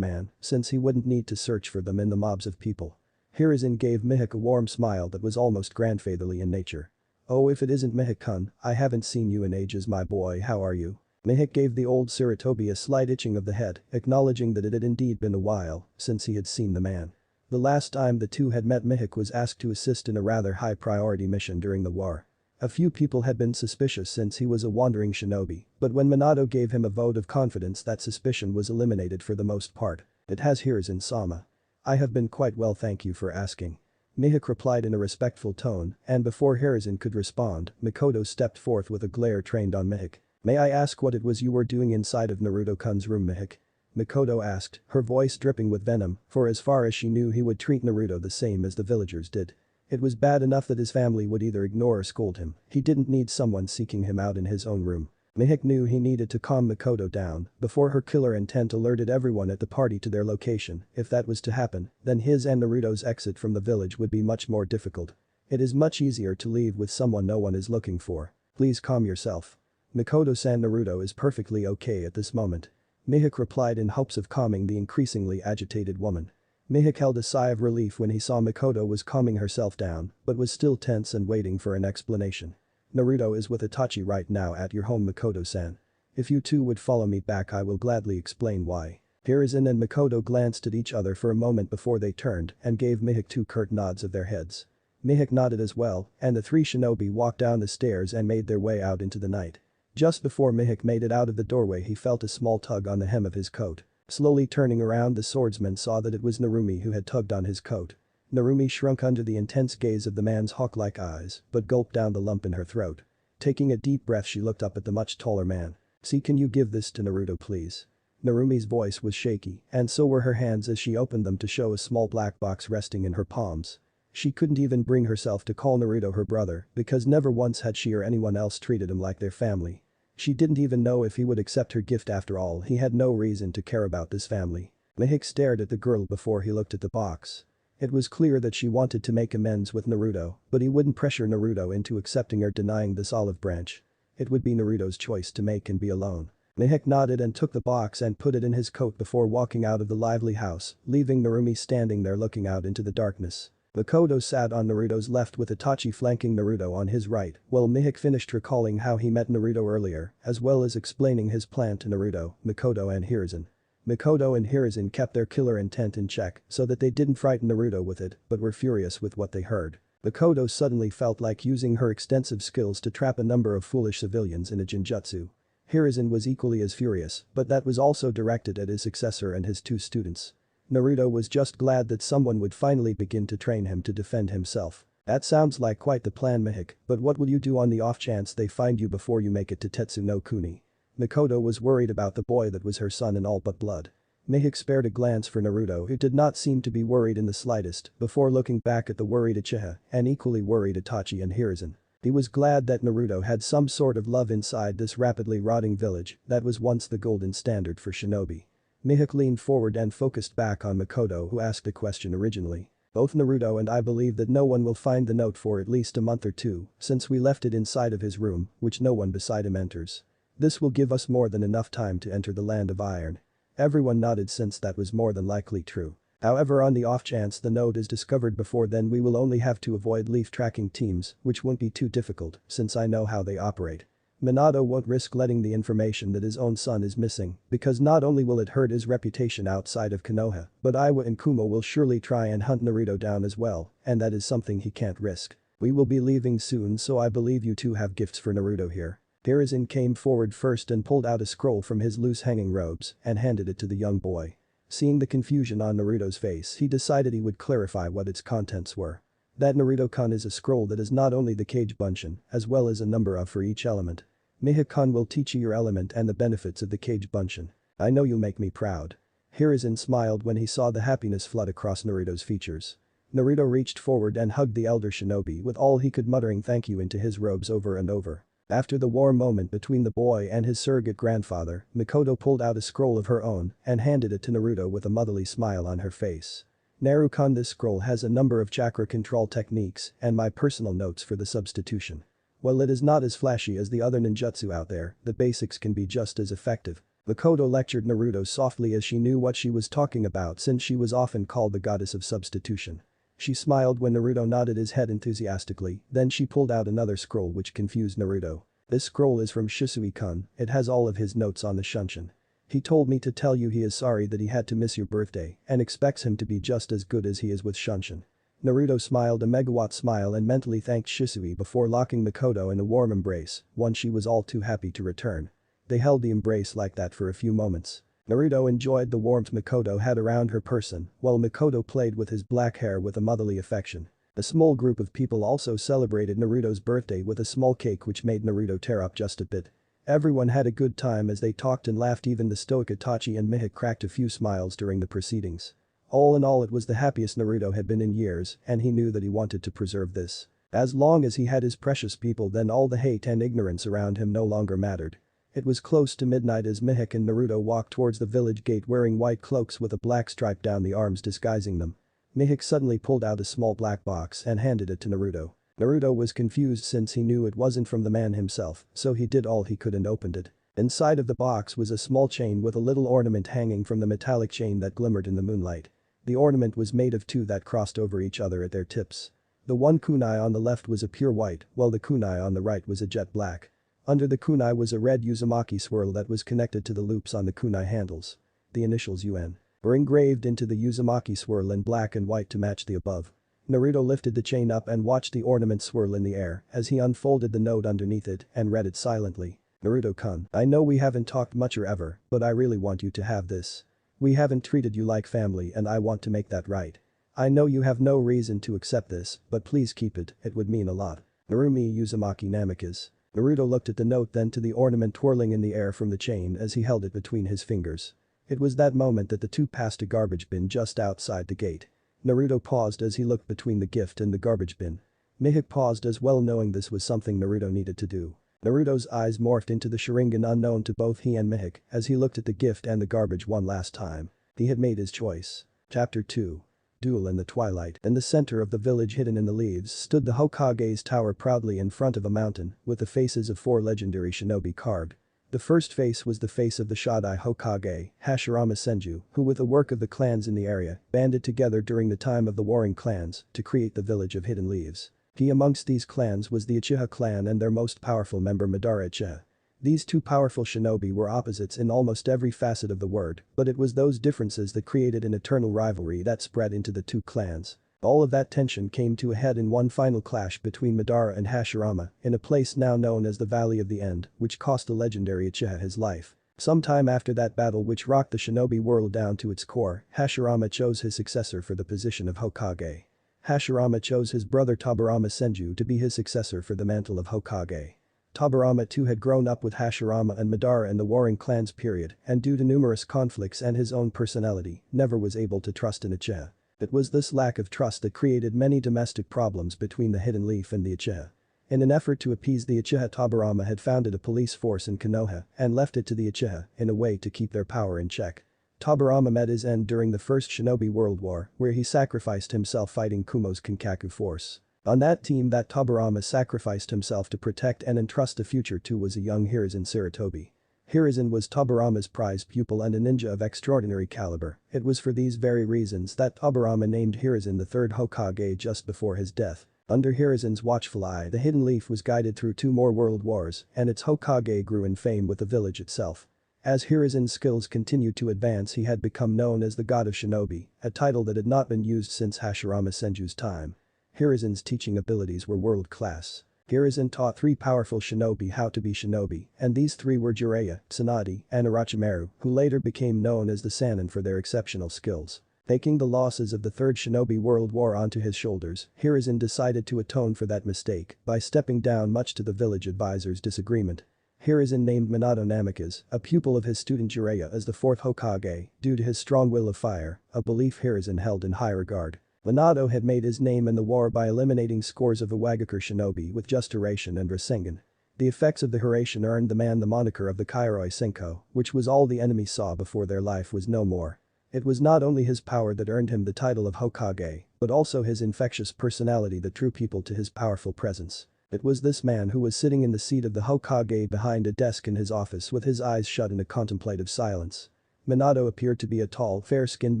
man, since he wouldn't need to search for them in the mobs of people. Hiruzen gave Mihik a warm smile that was almost grandfatherly in nature. "Oh, if it isn't Mihik-kun, I haven't seen you in ages, my boy, how are you?" Mihik gave the old Sarutobi a slight itching of the head, acknowledging that it had indeed been a while since he had seen the man. The last time the two had met, Mihik was asked to assist in a rather high-priority mission during the war. A few people had been suspicious since he was a wandering shinobi, but when Minato gave him a vote of confidence, that suspicion was eliminated for the most part. "It has Hiruzen-sama. I have been quite well, thank you for asking." Mihik replied in a respectful tone, and before Hiruzen could respond, Makoto stepped forth with a glare trained on Mihik. "May I ask what it was you were doing inside of Naruto-kun's room, Mihik?" Makoto asked, her voice dripping with venom, for as far as she knew he would treat Naruto the same as the villagers did. It was bad enough that his family would either ignore or scold him, he didn't need someone seeking him out in his own room. Mihik knew he needed to calm Makoto down before her killer intent alerted everyone at the party to their location. If that was to happen, then his and Naruto's exit from the village would be much more difficult. It is much easier to leave with someone no one is looking for. "Please calm yourself. Makoto-san, Naruto is perfectly okay at this moment." Mihik replied in hopes of calming the increasingly agitated woman. Mihik held a sigh of relief when he saw Makoto was calming herself down, but was still tense and waiting for an explanation. "Naruto is with Itachi right now at your home, Makoto-san. If you two would follow me back, I will gladly explain why." Hiruzen and Makoto glanced at each other for a moment before they turned and gave Mihik two curt nods of their heads. Mihik nodded as well, and the three shinobi walked down the stairs and made their way out into the night. Just before Mihik made it out of the doorway, he felt a small tug on the hem of his coat. Slowly turning around, the swordsman saw that it was Narumi who had tugged on his coat. Narumi shrunk under the intense gaze of the man's hawk-like eyes, but gulped down the lump in her throat. Taking a deep breath, she looked up at the much taller man. "See, can you give this to Naruto, please?" Narumi's voice was shaky, and so were her hands as she opened them to show a small black box resting in her palms. She couldn't even bring herself to call Naruto her brother because never once had she or anyone else treated him like their family. She didn't even know if he would accept her gift. After all, he had no reason to care about this family. Mihik stared at the girl before he looked at the box. It was clear that she wanted to make amends with Naruto, but he wouldn't pressure Naruto into accepting or denying this olive branch. It would be Naruto's choice to make and be alone. Mihik nodded and took the box and put it in his coat before walking out of the lively house, leaving Narumi standing there looking out into the darkness. Makoto sat on Naruto's left with Itachi flanking Naruto on his right, while Mihik finished recalling how he met Naruto earlier, as well as explaining his plan to Naruto, Makoto and Hiruzen. Makoto and Hiruzen kept their killer intent in check so that they didn't frighten Naruto with it, but were furious with what they heard. Makoto suddenly felt like using her extensive skills to trap a number of foolish civilians in a genjutsu. Hiruzen was equally as furious, but that was also directed at his successor and his two students. Naruto was just glad that someone would finally begin to train him to defend himself. "That sounds like quite the plan, Mihik, but what will you do on the off chance they find you before you make it to Tetsu no Kuni?" Makoto was worried about the boy that was her son in all but blood. Mihik spared a glance for Naruto, who did not seem to be worried in the slightest, before looking back at the worried Uchiha and equally worried Itachi and Hiruzen. He was glad that Naruto had some sort of love inside this rapidly rotting village that was once the golden standard for shinobi. Mihik leaned forward and focused back on Makoto, who asked the question originally. "Both Naruto and I believe that no one will find the note for at least a month or two, since we left it inside of his room, which no one beside him enters. This will give us more than enough time to enter the Land of Iron." Everyone nodded since that was more than likely true. "However, on the off chance the note is discovered before then, we will only have to avoid leaf tracking teams, which won't be too difficult since I know how they operate. Minato won't risk letting the information that his own son is missing, because not only will it hurt his reputation outside of Konoha, but Iwa and Kumo will surely try and hunt Naruto down as well, and that is something he can't risk. We will be leaving soon, so I believe you two have gifts for Naruto here." Hiruzen came forward first and pulled out a scroll from his loose hanging robes and handed it to the young boy. Seeing the confusion on Naruto's face, he decided he would clarify what its contents were. That Naruto-kun is a scroll that is not only the Kage Bunshin, as well as a number of for each element. Mihik-kun will teach you your element and the benefits of the Kage Bunshin. I know you'll make me proud. Hiruzen smiled when he saw the happiness flood across Naruto's features. Naruto reached forward and hugged the elder shinobi with all he could, muttering thank you into his robes over and over. After the warm moment between the boy and his surrogate grandfather, Makoto pulled out a scroll of her own and handed it to Naruto with a motherly smile on her face. Naru-kun, this scroll has a number of chakra control techniques and my personal notes for the substitution. While it is not as flashy as the other ninjutsu out there, the basics can be just as effective. Makoto lectured Naruto softly as she knew what she was talking about since she was often called the goddess of substitution. She smiled when Naruto nodded his head enthusiastically, then she pulled out another scroll which confused Naruto. This scroll is from Shisui-kun, it has all of his notes on the Shunshin. He told me to tell you he is sorry that he had to miss your birthday and expects him to be just as good as he is with Shunshin. Naruto smiled a megawatt smile and mentally thanked Shisui before locking Makoto in a warm embrace, one she was all too happy to return. They held the embrace like that for a few moments. Naruto enjoyed the warmth Makoto had around her person, while Makoto played with his black hair with a motherly affection. A small group of people also celebrated Naruto's birthday with a small cake which made Naruto tear up just a bit. Everyone had a good time as they talked and laughed, even the stoic Itachi and Mihik cracked a few smiles during the proceedings. All in all, it was the happiest Naruto had been in years and he knew that he wanted to preserve this. As long as he had his precious people, then all the hate and ignorance around him no longer mattered. It was close to midnight as Mihik and Naruto walked towards the village gate wearing white cloaks with a black stripe down the arms disguising them. Mihik suddenly pulled out a small black box and handed it to Naruto. Naruto was confused since he knew it wasn't from the man himself, so he did all he could and opened it. Inside of the box was a small chain with a little ornament hanging from the metallic chain that glimmered in the moonlight. The ornament was made of two that crossed over each other at their tips. The one kunai on the left was a pure white, while the kunai on the right was a jet black. Under the kunai was a red Uzumaki swirl that was connected to the loops on the kunai handles. The initials UN were engraved into the Uzumaki swirl in black and white to match the above. Naruto lifted the chain up and watched the ornament swirl in the air as he unfolded the note underneath it and read it silently. Naruto-kun, I know we haven't talked much or ever, but I really want you to have this. We haven't treated you like family and I want to make that right. I know you have no reason to accept this, but please keep it, it would mean a lot. Narumi Uzumaki Namikaze. Naruto looked at the note, then to the ornament twirling in the air from the chain as he held it between his fingers. It was that moment that the two passed a garbage bin just outside the gate. Naruto paused as he looked between the gift and the garbage bin. Mihik paused as well, knowing this was something Naruto needed to do. Naruto's eyes morphed into the Sharingan unknown to both he and Mihik as he looked at the gift and the garbage one last time. He had made his choice. Chapter 2. Duel in the twilight. In the center of the village, hidden in the leaves, stood the Hokage's tower proudly in front of a mountain with the faces of 4 legendary shinobi carved. The first face was the face of the Shodai Hokage, Hashirama Senju, who with the work of the clans in the area, banded together during the time of the warring clans to create the village of Hidden Leaves. He amongst these clans was the Uchiha clan and their most powerful member Madara Uchiha. These two powerful shinobi were opposites in almost every facet of the word, but it was those differences that created an eternal rivalry that spread into the two clans. All of that tension came to a head in one final clash between Madara and Hashirama in a place now known as the Valley of the End, which cost the legendary Uchiha his life. Sometime after that battle, which rocked the shinobi world down to its core, Hashirama chose his successor for the position of Hokage. Hashirama chose his brother Tobirama Senju to be his successor for the mantle of Hokage. Tobirama too had grown up with Hashirama and Madara in the warring clans period and due to numerous conflicts and his own personality, never was able to trust an Uchiha. It was this lack of trust that created many domestic problems between the Hidden Leaf and the Uchiha. In an effort to appease the Uchiha, Tobirama had founded a police force in Konoha and left it to the Uchiha in a way to keep their power in check. Tobirama met his end during the First Shinobi World War, where he sacrificed himself fighting Kumo's Kinkaku force. On that team that Tobirama sacrificed himself to protect and entrust the future to was a young Hiruzen Sarutobi. Hiruzen was Tobirama's prized pupil and a ninja of extraordinary caliber. It was for these very reasons that Tobirama named Hiruzen the third Hokage just before his death. Under Hiruzen's watchful eye, the Hidden Leaf was guided through 2 more world wars and its Hokage grew in fame with the village itself. As Hiruzen's skills continued to advance, he had become known as the God of Shinobi, a title that had not been used since Hashirama Senju's time. Hiruzen's teaching abilities were world-class. Hiruzen taught 3 powerful shinobi how to be shinobi, and these 3 were Jiraiya, Tsunade, and Orochimaru, who later became known as the Sannin for their exceptional skills. Taking the losses of the Third Shinobi World War onto his shoulders, Hiruzen decided to atone for that mistake by stepping down, much to the village advisor's disagreement. Hiruzen named Minato Namikaze, a pupil of his student Jiraiya, as the 4th Hokage due to his strong will of fire, a belief Hiruzen held in high regard. Minato had made his name in the war by eliminating scores of Iwagakure shinobi with just Hiraishin and Rasengan. The effects of the Hiraishin earned the man the moniker of the Kairoi Senko, which was all the enemy saw before their life was no more. It was not only his power that earned him the title of Hokage, but also his infectious personality that drew people to his powerful presence. It was this man who was sitting in the seat of the Hokage behind a desk in his office with his eyes shut in a contemplative silence. Minato appeared to be a tall, fair-skinned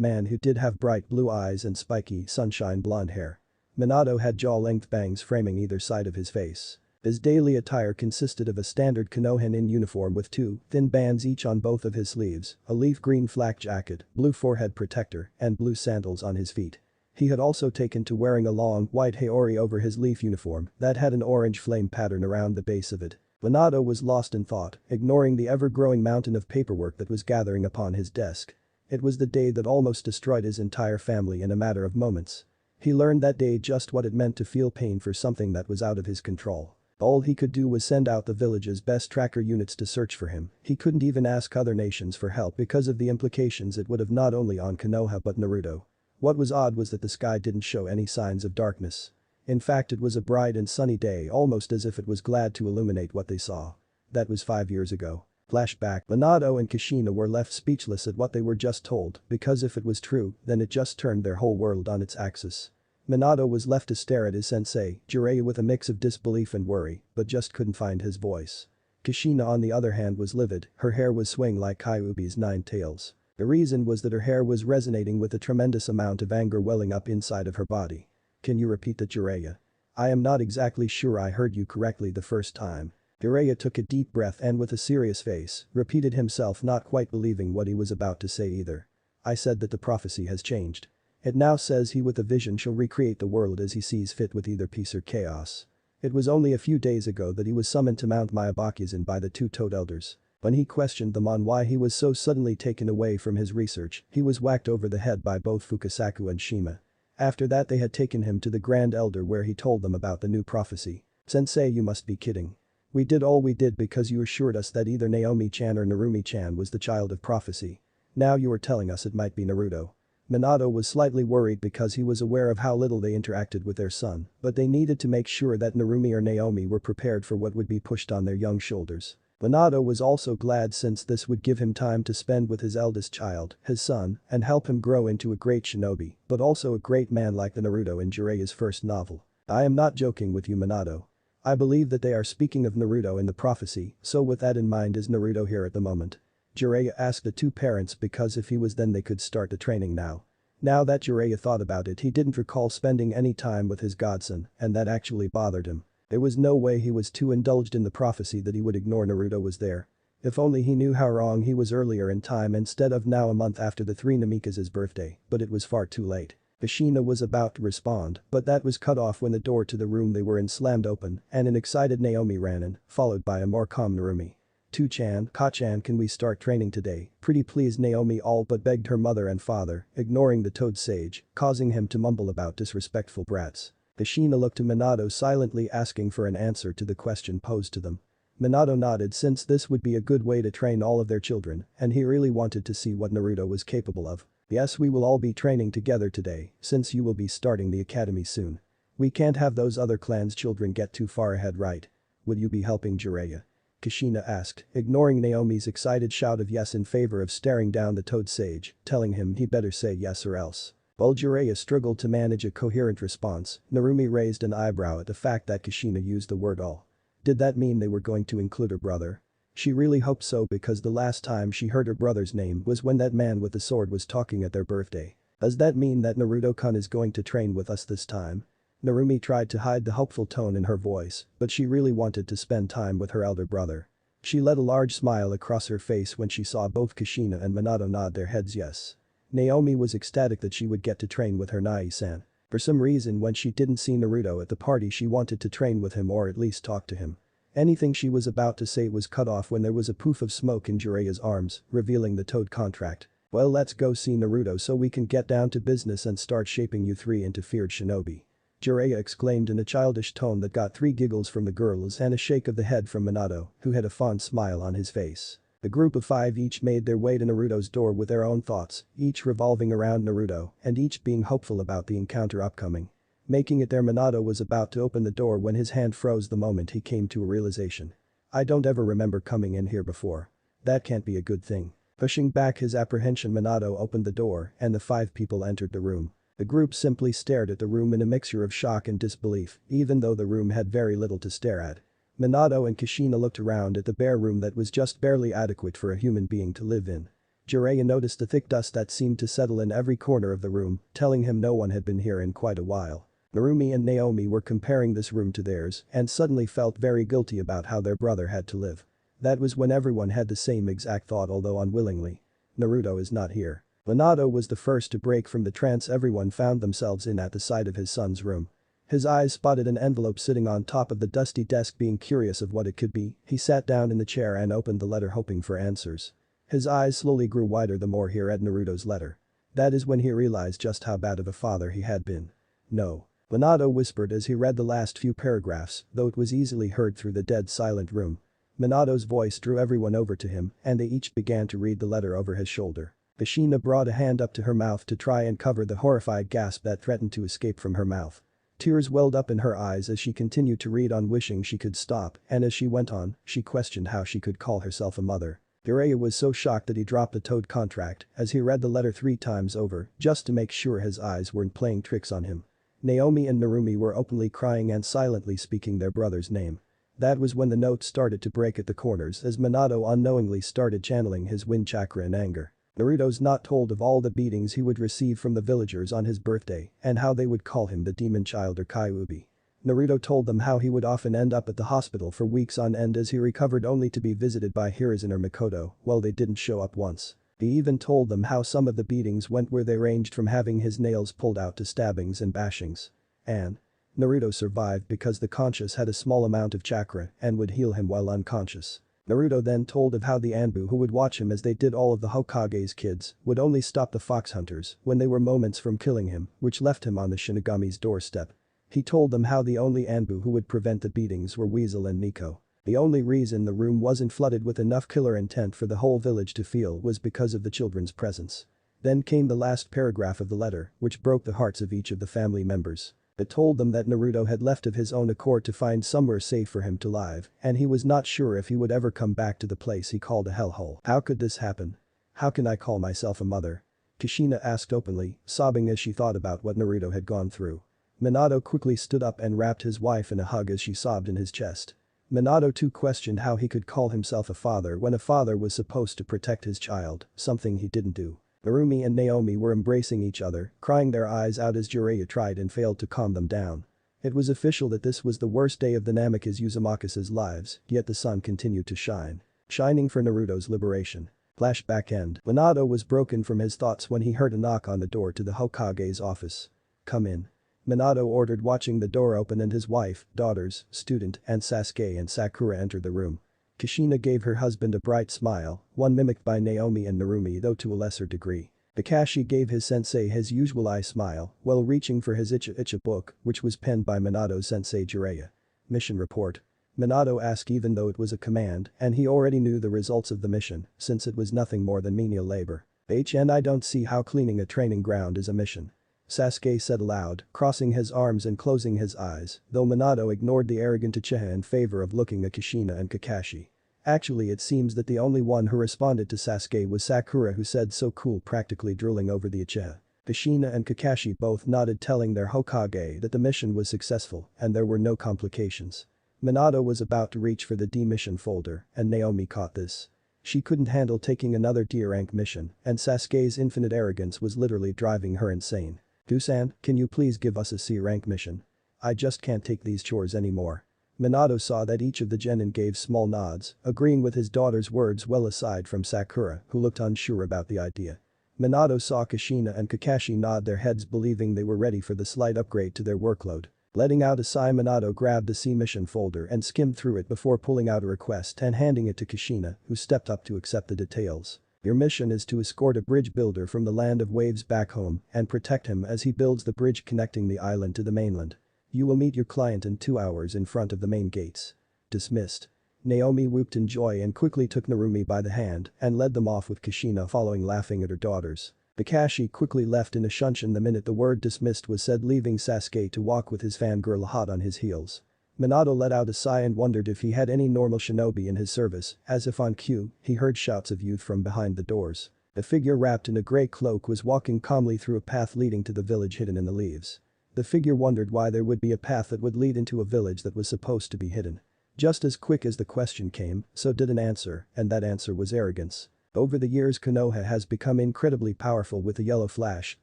man who did have bright blue eyes and spiky, sunshine blonde hair. Minato had jaw-length bangs framing either side of his face. His daily attire consisted of a standard Konohinin uniform with two thin bands each on both of his sleeves, a leaf green flak jacket, blue forehead protector, and blue sandals on his feet. He had also taken to wearing a long white haori over his leaf uniform that had an orange flame pattern around the base of it. Minato was lost in thought, ignoring the ever-growing mountain of paperwork that was gathering upon his desk. It was the day that almost destroyed his entire family in a matter of moments. He learned that day just what it meant to feel pain for something that was out of his control. All he could do was send out the village's best tracker units to search for him. He couldn't even ask other nations for help because of the implications it would have not only on Konoha but Naruto. What was odd was that the sky didn't show any signs of darkness. In fact, it was a bright and sunny day, almost as if it was glad to illuminate what they saw. That was 5 years ago. Flashback. Minato and Kushina were left speechless at what they were just told, because if it was true, then it just turned their whole world on its axis. Minato was left to stare at his sensei, Jiraiya, with a mix of disbelief and worry, but just couldn't find his voice. Kushina, on the other hand, was livid. Her hair was swaying like Kyuubi's 9 tails. The reason was that her hair was resonating with a tremendous amount of anger welling up inside of her body. "Can you repeat that, Jiraiya? I am not exactly sure I heard you correctly the first time." Jiraiya took a deep breath and with a serious face, repeated himself, not quite believing what he was about to say either. "I said that the prophecy has changed. It now says he with a vision shall recreate the world as he sees fit with either peace or chaos." It was only a few days ago that he was summoned to Mount Myabakuzen by the 2 Toad Elders. When he questioned them on why he was so suddenly taken away from his research, he was whacked over the head by both Fukasaku and Shima. After that they had taken him to the Grand Elder where he told them about the new prophecy. "Sensei, you must be kidding. We did all we did because you assured us that either Naomi-chan or Narumi-chan was the child of prophecy. Now you are telling us it might be Naruto." Minato was slightly worried because he was aware of how little they interacted with their son, but they needed to make sure that Narumi or Naomi were prepared for what would be pushed on their young shoulders. Minato was also glad since this would give him time to spend with his eldest child, his son, and help him grow into a great shinobi, but also a great man like the Naruto in Jiraiya's first novel. "I am not joking with you, Minato. I believe that they are speaking of Naruto in the prophecy, so with that in mind, is Naruto here at the moment?" Jiraiya asked the 2 parents because if he was, then they could start the training now. Now that Jiraiya thought about it, he didn't recall spending any time with his godson, and that actually bothered him. There was no way he was too indulged in the prophecy that he would ignore Naruto was there. If only he knew how wrong he was earlier in time instead of now, a month after the 3 Namikaze's birthday, but it was far too late. Kushina was about to respond, but that was cut off when the door to the room they were in slammed open and an excited Naomi ran in, followed by a more calm Narumi. "2-chan, Ka-chan, can we start training today? Pretty please," Naomi all but begged her mother and father, ignoring the Toad Sage, causing him to mumble about disrespectful brats. Kushina looked to Minato, silently asking for an answer to the question posed to them. Minato nodded since this would be a good way to train all of their children, and he really wanted to see what Naruto was capable of. "Yes, we will all be training together today, since you will be starting the academy soon. We can't have those other clan's children get too far ahead, right? Would you be helping Jiraiya?" Kushina asked, ignoring Naomi's excited shout of yes in favor of staring down the Toad Sage, telling him he better say yes or else. While Jiraiya struggled to manage a coherent response, Narumi raised an eyebrow at the fact that Kushina used the word all. Did that mean they were going to include her brother? She really hoped so because the last time she heard her brother's name was when that man with the sword was talking at their birthday. Does that mean that Naruto-kun is going to train with us this time? Narumi tried to hide the hopeful tone in her voice, but she really wanted to spend time with her elder brother. She let a large smile across her face when she saw both Kushina and Minato nod their heads yes. Naomi was ecstatic that she would get to train with her Nai-san. For some reason, when she didn't see Naruto at the party, she wanted to train with him or at least talk to him. Anything she was about to say was cut off when there was a poof of smoke in Jiraiya's arms, revealing the Toad contract. "Well, let's go see Naruto so we can get down to business and start shaping you 3 into feared shinobi." Jiraiya exclaimed in a childish tone that got 3 giggles from the girls and a shake of the head from Minato, who had a fond smile on his face. The group of 5 each made their way to Naruto's door with their own thoughts, each revolving around Naruto and each being hopeful about the encounter upcoming. Making it there, Minato was about to open the door when his hand froze the moment he came to a realization. "I don't ever remember coming in here before. That can't be a good thing." Pushing back his apprehension, Minato opened the door and the 5 people entered the room. The group simply stared at the room in a mixture of shock and disbelief, even though the room had very little to stare at. Minato and Kushina looked around at the bare room that was just barely adequate for a human being to live in. Jiraiya noticed the thick dust that seemed to settle in every corner of the room, telling him no one had been here in quite a while. Narumi and Naomi were comparing this room to theirs and suddenly felt very guilty about how their brother had to live. That was when everyone had the same exact thought, although unwillingly. Naruto is not here. Minato was the first to break from the trance everyone found themselves in at the sight of his son's room. His eyes spotted an envelope sitting on top of the dusty desk. Being curious of what it could be, he sat down in the chair and opened the letter, hoping for answers. His eyes slowly grew wider the more he read Naruto's letter. That is when he realized just how bad of a father he had been. No. Minato whispered as he read the last few paragraphs, though it was easily heard through the dead silent room. Minato's voice drew everyone over to him and they each began to read the letter over his shoulder. Kushina brought a hand up to her mouth to try and cover the horrified gasp that threatened to escape from her mouth. Tears welled up in her eyes as she continued to read on, wishing she could stop, and as she went on, she questioned how she could call herself a mother. Jiraiya was so shocked that he dropped the toad contract as he read the letter 3 times over just to make sure his eyes weren't playing tricks on him. Naomi and Narumi were openly crying and silently speaking their brother's name. That was when the note started to break at the corners as Minato unknowingly started channeling his wind chakra in anger. Naruto's not told of all the beatings he would receive from the villagers on his birthday and how they would call him the demon child or Kyuubi. Naruto told them how he would often end up at the hospital for weeks on end as he recovered only to be visited by Hiruzen or Mikoto while they didn't show up once. He even told them how some of the beatings went where they ranged from having his nails pulled out to stabbings and bashings. And Naruto survived because the conscious had a small amount of chakra and would heal him while unconscious. Naruto then told of how the Anbu who would watch him as they did all of the Hokage's kids would only stop the fox hunters when they were moments from killing him, which left him on the Shinigami's doorstep. He told them how the only Anbu who would prevent the beatings were Weasel and Nico. The only reason the room wasn't flooded with enough killer intent for the whole village to feel was because of the children's presence. Then came the last paragraph of the letter, which broke the hearts of each of the family members. It told them that Naruto had left of his own accord to find somewhere safe for him to live, and he was not sure if he would ever come back to the place he called a hellhole. How could this happen? How can I call myself a mother? Kushina asked openly, sobbing as she thought about what Naruto had gone through. Minato quickly stood up and wrapped his wife in a hug as she sobbed in his chest. Minato too questioned how he could call himself a father when a father was supposed to protect his child, something he didn't do. Narumi and Naomi were embracing each other, crying their eyes out as Jiraiya tried and failed to calm them down. It was official that this was the worst day of the Namikaze Uzumakuse's lives, yet the sun continued to shine. Shining for Naruto's liberation. Flashback end. Minato was broken from his thoughts when he heard a knock on the door to the Hokage's office. Come in. Minato ordered, watching the door open, and his wife, daughters, student, and Sasuke and Sakura entered the room. Kushina gave her husband a bright smile, one mimicked by Naomi and Narumi though to a lesser degree. Kakashi gave his sensei his usual eye smile while reaching for his Icha book, which was penned by Minato's sensei Jiraiya. Mission report. Minato asked even though it was a command and he already knew the results of the mission since it was nothing more than menial labor. And I don't see how cleaning a training ground is a mission. Sasuke said aloud, crossing his arms and closing his eyes, though Minato ignored the arrogant Uchiha in favor of looking at Kushina and Kakashi. Actually, it seems that the only one who responded to Sasuke was Sakura, who said so cool, practically drooling over the Uchiha. Kushina and Kakashi both nodded, telling their Hokage that the mission was successful and there were no complications. Minato was about to reach for the D mission folder and Naomi caught this. She couldn't handle taking another D rank mission and Sasuke's infinite arrogance was literally driving her insane. Kusan, can you please give us a C rank mission? I just can't take these chores anymore. Minato saw that each of the genin gave small nods, agreeing with his daughter's words, well aside from Sakura, who looked unsure about the idea. Minato saw Kushina and Kakashi nod their heads, believing they were ready for the slight upgrade to their workload. Letting out a sigh, Minato grabbed the C mission folder and skimmed through it before pulling out a request and handing it to Kushina, who stepped up to accept the details. Your mission is to escort a bridge builder from the land of waves back home and protect him as he builds the bridge connecting the island to the mainland. You will meet your client in 2 hours in front of the main gates. Dismissed. Naomi whooped in joy and quickly took Narumi by the hand and led them off, with Kushina following, laughing at her daughters. Kakashi quickly left in a shunshin the minute the word dismissed was said, leaving Sasuke to walk with his fangirl hot on his heels. Minato let out a sigh and wondered if he had any normal shinobi in his service, as if on cue, he heard shouts of youth from behind the doors. A figure wrapped in a grey cloak was walking calmly through a path leading to the village hidden in the leaves. The figure wondered why there would be a path that would lead into a village that was supposed to be hidden. Just as quick as the question came, so did an answer, and that answer was arrogance. Over the years Konoha has become incredibly powerful with the Yellow Flash,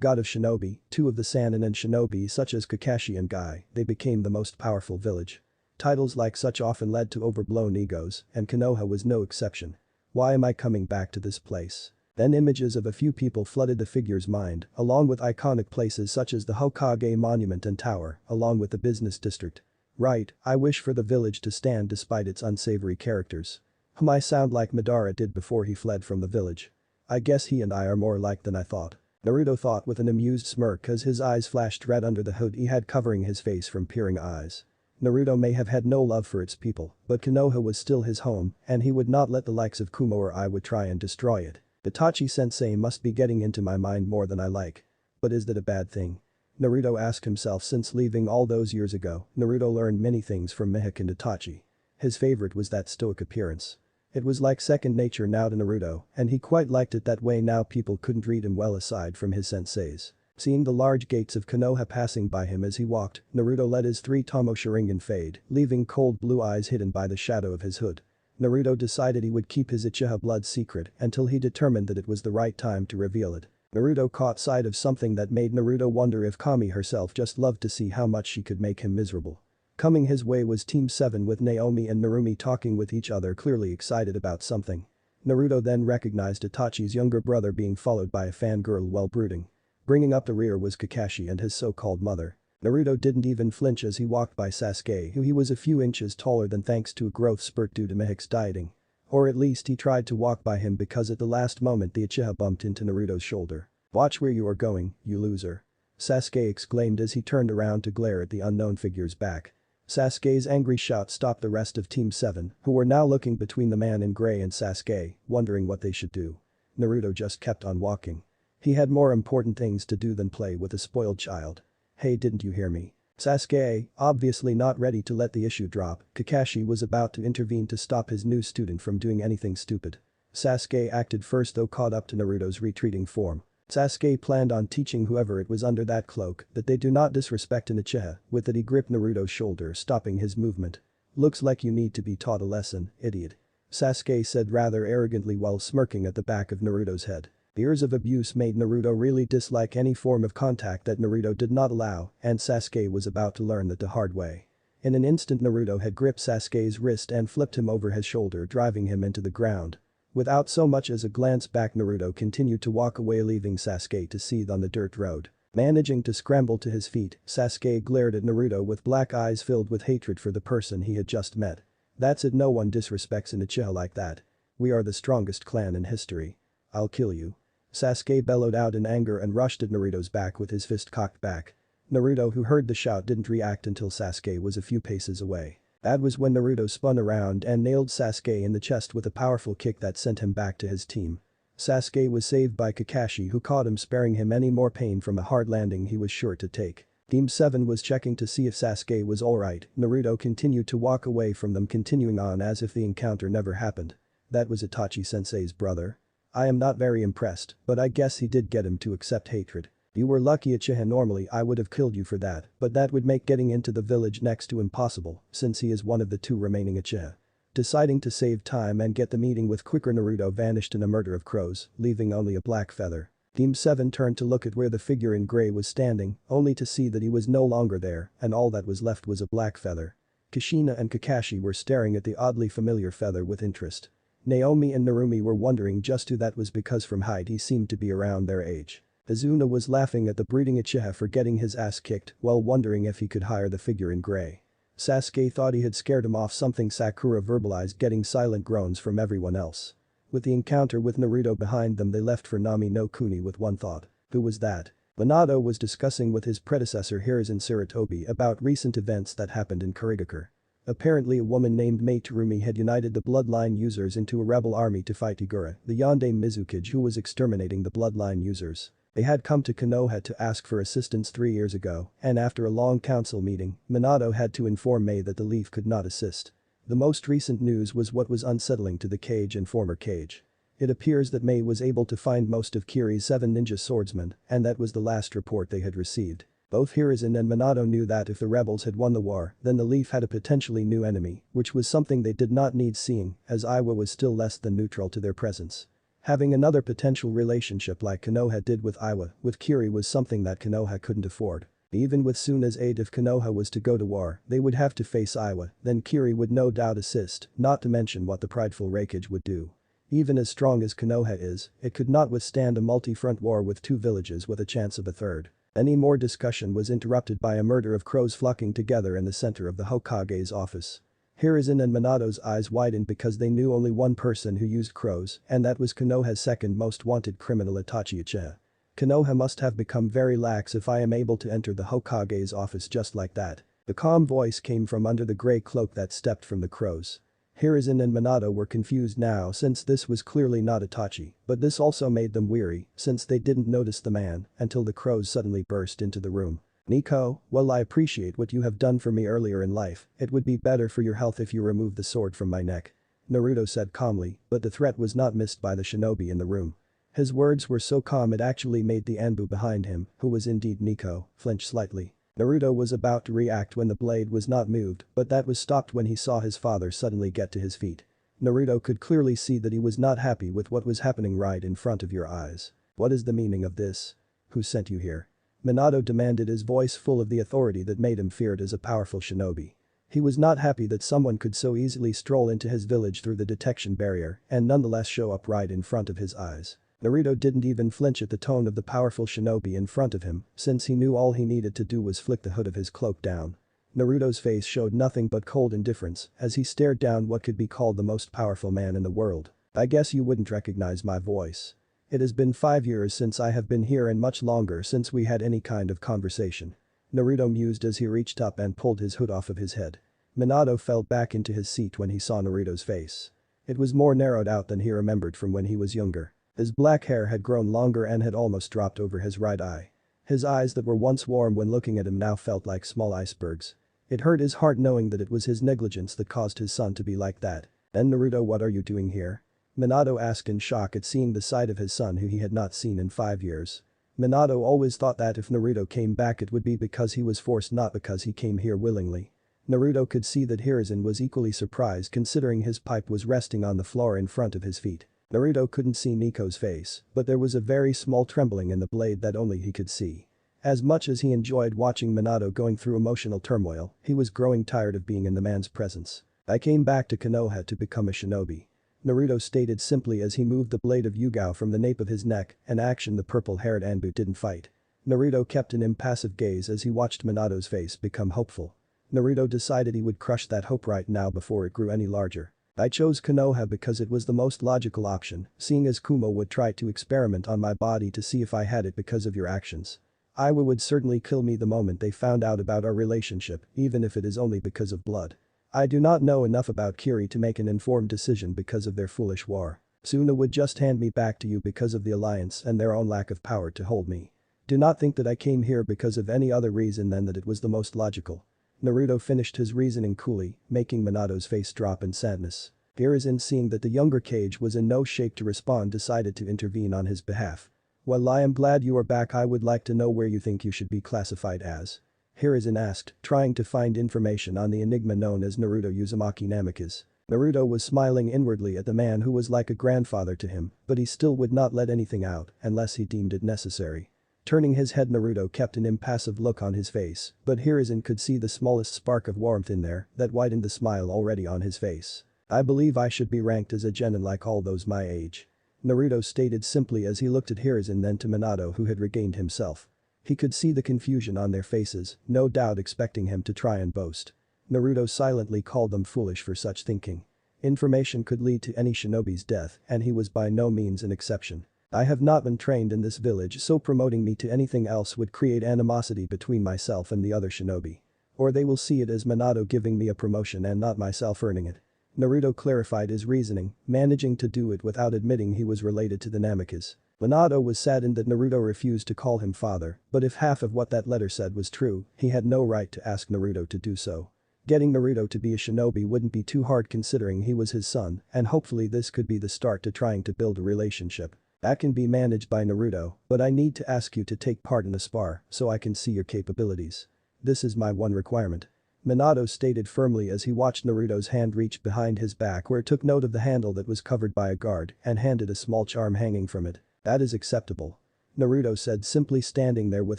god of shinobi, two of the Sannin and shinobi such as Kakashi and Guy, they became the most powerful village. Titles like such often led to overblown egos, and Konoha was no exception. Why am I coming back to this place? Then images of a few people flooded the figure's mind, along with iconic places such as the Hokage Monument and Tower, along with the business district. Right, I wish for the village to stand despite its unsavory characters. I sound like Madara did before he fled from the village. I guess he and I are more alike than I thought. Naruto thought with an amused smirk as his eyes flashed red under the hood he had covering his face from peering eyes. Naruto may have had no love for its people, but Konoha was still his home, and he would not let the likes of Kumo or I would try and destroy it. Itachi-sensei must be getting into my mind more than I like. But is that a bad thing? Naruto asked himself. Since leaving all those years ago, Naruto learned many things from Mihawk and Itachi. His favorite was that stoic appearance. It was like second nature now to Naruto, and he quite liked it that way. Now people couldn't read him well aside from his senseis. Seeing the large gates of Konoha passing by him as he walked, Naruto let his 3 Tomo Sharingan fade, leaving cold blue eyes hidden by the shadow of his hood. Naruto decided he would keep his Uchiha blood secret until he determined that it was the right time to reveal it. Naruto caught sight of something that made Naruto wonder if Kami herself just loved to see how much she could make him miserable. Coming his way was Team 7 with Naomi and Narumi talking with each other, clearly excited about something. Naruto then recognized Itachi's younger brother being followed by a fangirl while brooding. Bringing up the rear was Kakashi and his so-called mother. Naruto didn't even flinch as he walked by Sasuke, who he was a few inches taller than thanks to a growth spurt due to Mihawk's dieting. Or at least he tried to walk by him because at the last moment the Uchiha bumped into Naruto's shoulder. "Watch where you are going, you loser," Sasuke exclaimed as he turned around to glare at the unknown figure's back. Sasuke's angry shout stopped the rest of Team 7, who were now looking between the man in grey and Sasuke, wondering what they should do. Naruto just kept on walking. He had more important things to do than play with a spoiled child. "Hey, didn't you hear me?" Sasuke, obviously not ready to let the issue drop, Kakashi was about to intervene to stop his new student from doing anything stupid. Sasuke acted first though, caught up to Naruto's retreating form. Sasuke planned on teaching whoever it was under that cloak that they do not disrespect an Uchiha. With that he gripped Naruto's shoulder, stopping his movement. "Looks like you need to be taught a lesson, idiot," Sasuke said rather arrogantly while smirking at the back of Naruto's head. The years of abuse made Naruto really dislike any form of contact that Naruto did not allow, and Sasuke was about to learn that the hard way. In an instant Naruto had gripped Sasuke's wrist and flipped him over his shoulder, driving him into the ground. Without so much as a glance back, Naruto continued to walk away, leaving Sasuke to seethe on the dirt road. Managing to scramble to his feet, Sasuke glared at Naruto with black eyes filled with hatred for the person he had just met. "That's it, no one disrespects an Uchiha like that. We are the strongest clan in history. I'll kill you," Sasuke bellowed out in anger and rushed at Naruto's back with his fist cocked back. Naruto, who heard the shout, didn't react until Sasuke was a few paces away. That was when Naruto spun around and nailed Sasuke in the chest with a powerful kick that sent him back to his team. Sasuke was saved by Kakashi, who caught him, sparing him any more pain from a hard landing he was sure to take. Team 7 was checking to see if Sasuke was alright. Naruto continued to walk away from them, continuing on as if the encounter never happened. "That was Itachi-sensei's brother? I am not very impressed, but I guess he did get him to accept hatred. You were lucky, Uchiha. Normally I would have killed you for that, but that would make getting into the village next to impossible, since he is one of the 2 remaining Uchiha." Deciding to save time and get the meeting with quicker, Naruto vanished in a murder of crows, leaving only a black feather. Team 7 turned to look at where the figure in grey was standing, only to see that he was no longer there, and all that was left was a black feather. Kushina and Kakashi were staring at the oddly familiar feather with interest. Naomi and Narumi were wondering just who that was because from height he seemed to be around their age. Izuna was laughing at the breeding Uchiha for getting his ass kicked while wondering if he could hire the figure in grey. Sasuke thought he had scared him off, something Sakura verbalized, getting silent groans from everyone else. With the encounter with Naruto behind them, they left for Nami no Kuni with one thought. Who was that? Minato was discussing with his predecessor Hiruzen Sarutobi about recent events that happened in Kurigakure. Apparently a woman named Mei Terumi had united the bloodline users into a rebel army to fight Igura, the Yonde Mizukage who was exterminating the bloodline users. They had come to Konoha to ask for assistance 3 years ago, and after a long council meeting, Minato had to inform Mei that the Leaf could not assist. The most recent news was what was unsettling to the Cage and former Cage. It appears that Mei was able to find most of Kiri's 7 ninja swordsmen, and that was the last report they had received. Both Hiruzen and Minato knew that if the rebels had won the war, then the Leaf had a potentially new enemy, which was something they did not need seeing, as Iwa was still less than neutral to their presence. Having another potential relationship like Konoha did with Iwa with Kiri was something that Konoha couldn't afford. Even with Suna's aid, if Konoha was to go to war, they would have to face Iwa, then Kiri would no doubt assist, not to mention what the prideful Raikage would do. Even as strong as Konoha is, it could not withstand a multi-front war with 2 villages with a chance of a third. Any more discussion was interrupted by a murder of crows flocking together in the center of the Hokage's office. Hiruzen and Minato's eyes widened because they knew only one person who used crows, and that was Konoha's second most wanted criminal, Itachi Uchiha. Konoha must have become very lax if I am able to enter the Hokage's office just like that. The calm voice came from under the grey cloak that stepped from the crows. Hiruzen and Minato were confused now since this was clearly not Itachi, but this also made them weary since they didn't notice the man until the crows suddenly burst into the room. Nico, while I appreciate what you have done for me earlier in life, it would be better for your health if you remove the sword from my neck. Naruto said calmly, but the threat was not missed by the shinobi in the room. His words were so calm it actually made the Anbu behind him, who was indeed Nico, flinch slightly. Naruto was about to react when the blade was not moved, but that was stopped when he saw his father suddenly get to his feet. Naruto could clearly see that he was not happy with what was happening right in front of your eyes. What is the meaning of this? Who sent you here? Minato demanded, his voice full of the authority that made him feared as a powerful shinobi. He was not happy that someone could so easily stroll into his village through the detection barrier and nonetheless show up right in front of his eyes. Naruto didn't even flinch at the tone of the powerful shinobi in front of him, since he knew all he needed to do was flick the hood of his cloak down. Naruto's face showed nothing but cold indifference as he stared down what could be called the most powerful man in the world. I guess you wouldn't recognize my voice. It has been 5 years since I have been here and much longer since we had any kind of conversation. Naruto mused as he reached up and pulled his hood off of his head. Minato fell back into his seat when he saw Naruto's face. It was more narrowed out than he remembered from when he was younger. His black hair had grown longer and had almost dropped over his right eye. His eyes that were once warm when looking at him now felt like small icebergs. It hurt his heart knowing that it was his negligence that caused his son to be like that. Then Naruto, what are you doing here? Minato asked in shock at seeing the side of his son who he had not seen in 5 years. Minato always thought that if Naruto came back it would be because he was forced, not because he came here willingly. Naruto could see that Hiruzen was equally surprised considering his pipe was resting on the floor in front of his feet. Naruto couldn't see Nico's face, but there was a very small trembling in the blade that only he could see. As much as he enjoyed watching Minato going through emotional turmoil, he was growing tired of being in the man's presence. I came back to Konoha to become a shinobi. Naruto stated simply as he moved the blade of Yugao from the nape of his neck, an action the purple-haired Anbu didn't fight. Naruto kept an impassive gaze as he watched Minato's face become hopeful. Naruto decided he would crush that hope right now before it grew any larger. I chose Konoha because it was the most logical option, seeing as Kumo would try to experiment on my body to see if I had it because of your actions. Iwa would certainly kill me the moment they found out about our relationship, even if it is only because of blood. I do not know enough about Kiri to make an informed decision because of their foolish war. Suna would just hand me back to you because of the alliance and their own lack of power to hold me. Do not think that I came here because of any other reason than that it was the most logical. Naruto finished his reasoning coolly, making Minato's face drop in sadness. Hiruzen, seeing that the younger Cage was in no shape to respond, decided to intervene on his behalf. Well, I am glad you are back. I would like to know where you think you should be classified as. Hiruzen asked, trying to find information on the enigma known as Naruto Uzumaki Namikaze. Naruto was smiling inwardly at the man who was like a grandfather to him, but he still would not let anything out unless he deemed it necessary. Turning his head, Naruto kept an impassive look on his face, but Hiruzen could see the smallest spark of warmth in there that widened the smile already on his face. I believe I should be ranked as a genin like all those my age. Naruto stated simply as he looked at Hiruzen, then to Minato, who had regained himself. He could see the confusion on their faces, no doubt expecting him to try and boast. Naruto silently called them foolish for such thinking. Information could lead to any shinobi's death, and he was by no means an exception. I have not been trained in this village, so promoting me to anything else would create animosity between myself and the other shinobi. Or they will see it as Minato giving me a promotion and not myself earning it. Naruto clarified his reasoning, managing to do it without admitting he was related to the Namikaze. Minato was saddened that Naruto refused to call him father, but if half of what that letter said was true, he had no right to ask Naruto to do so. Getting Naruto to be a shinobi wouldn't be too hard considering he was his son, and hopefully this could be the start to trying to build a relationship. That can be managed by Naruto, but I need to ask you to take part in a spar so I can see your capabilities. This is my one requirement. Minato stated firmly as he watched Naruto's hand reach behind his back where it took note of the handle that was covered by a guard and handed a small charm hanging from it. That is acceptable. Naruto said, simply standing there with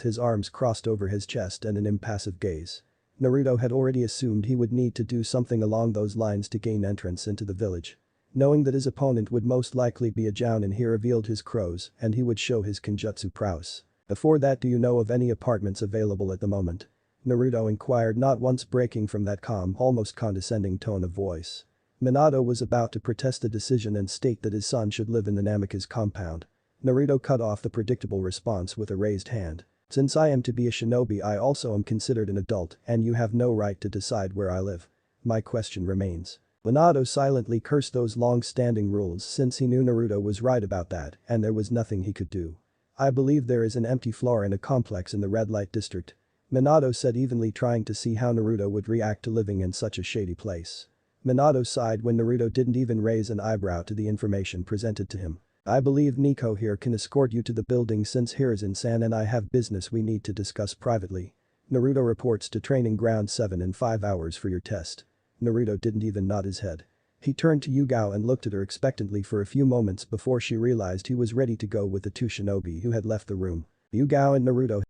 his arms crossed over his chest and an impassive gaze. Naruto had already assumed he would need to do something along those lines to gain entrance into the village. Knowing that his opponent would most likely be a Jounin, he revealed his crows and he would show his Kenjutsu prowess. Before that, do you know of any apartments available at the moment? Naruto inquired, not once breaking from that calm, almost condescending tone of voice. Minato was about to protest the decision and state that his son should live in the Namikaze compound. Naruto cut off the predictable response with a raised hand. Since I am to be a shinobi, I also am considered an adult and you have no right to decide where I live. My question remains. Minato silently cursed those long-standing rules since he knew Naruto was right about that and there was nothing he could do. I believe there is an empty floor in a complex in the red light district. Minato said, evenly trying to see how Naruto would react to living in such a shady place. Minato sighed when Naruto didn't even raise an eyebrow to the information presented to him. I believe Nico here can escort you to the building since Hiruzen-san and I have business we need to discuss privately. Naruto reports to training ground 7 in 5 hours for your test. Naruto didn't even nod his head. He turned to Yugao and looked at her expectantly for a few moments before she realized he was ready to go with the two shinobi who had left the room. Yugao and Naruto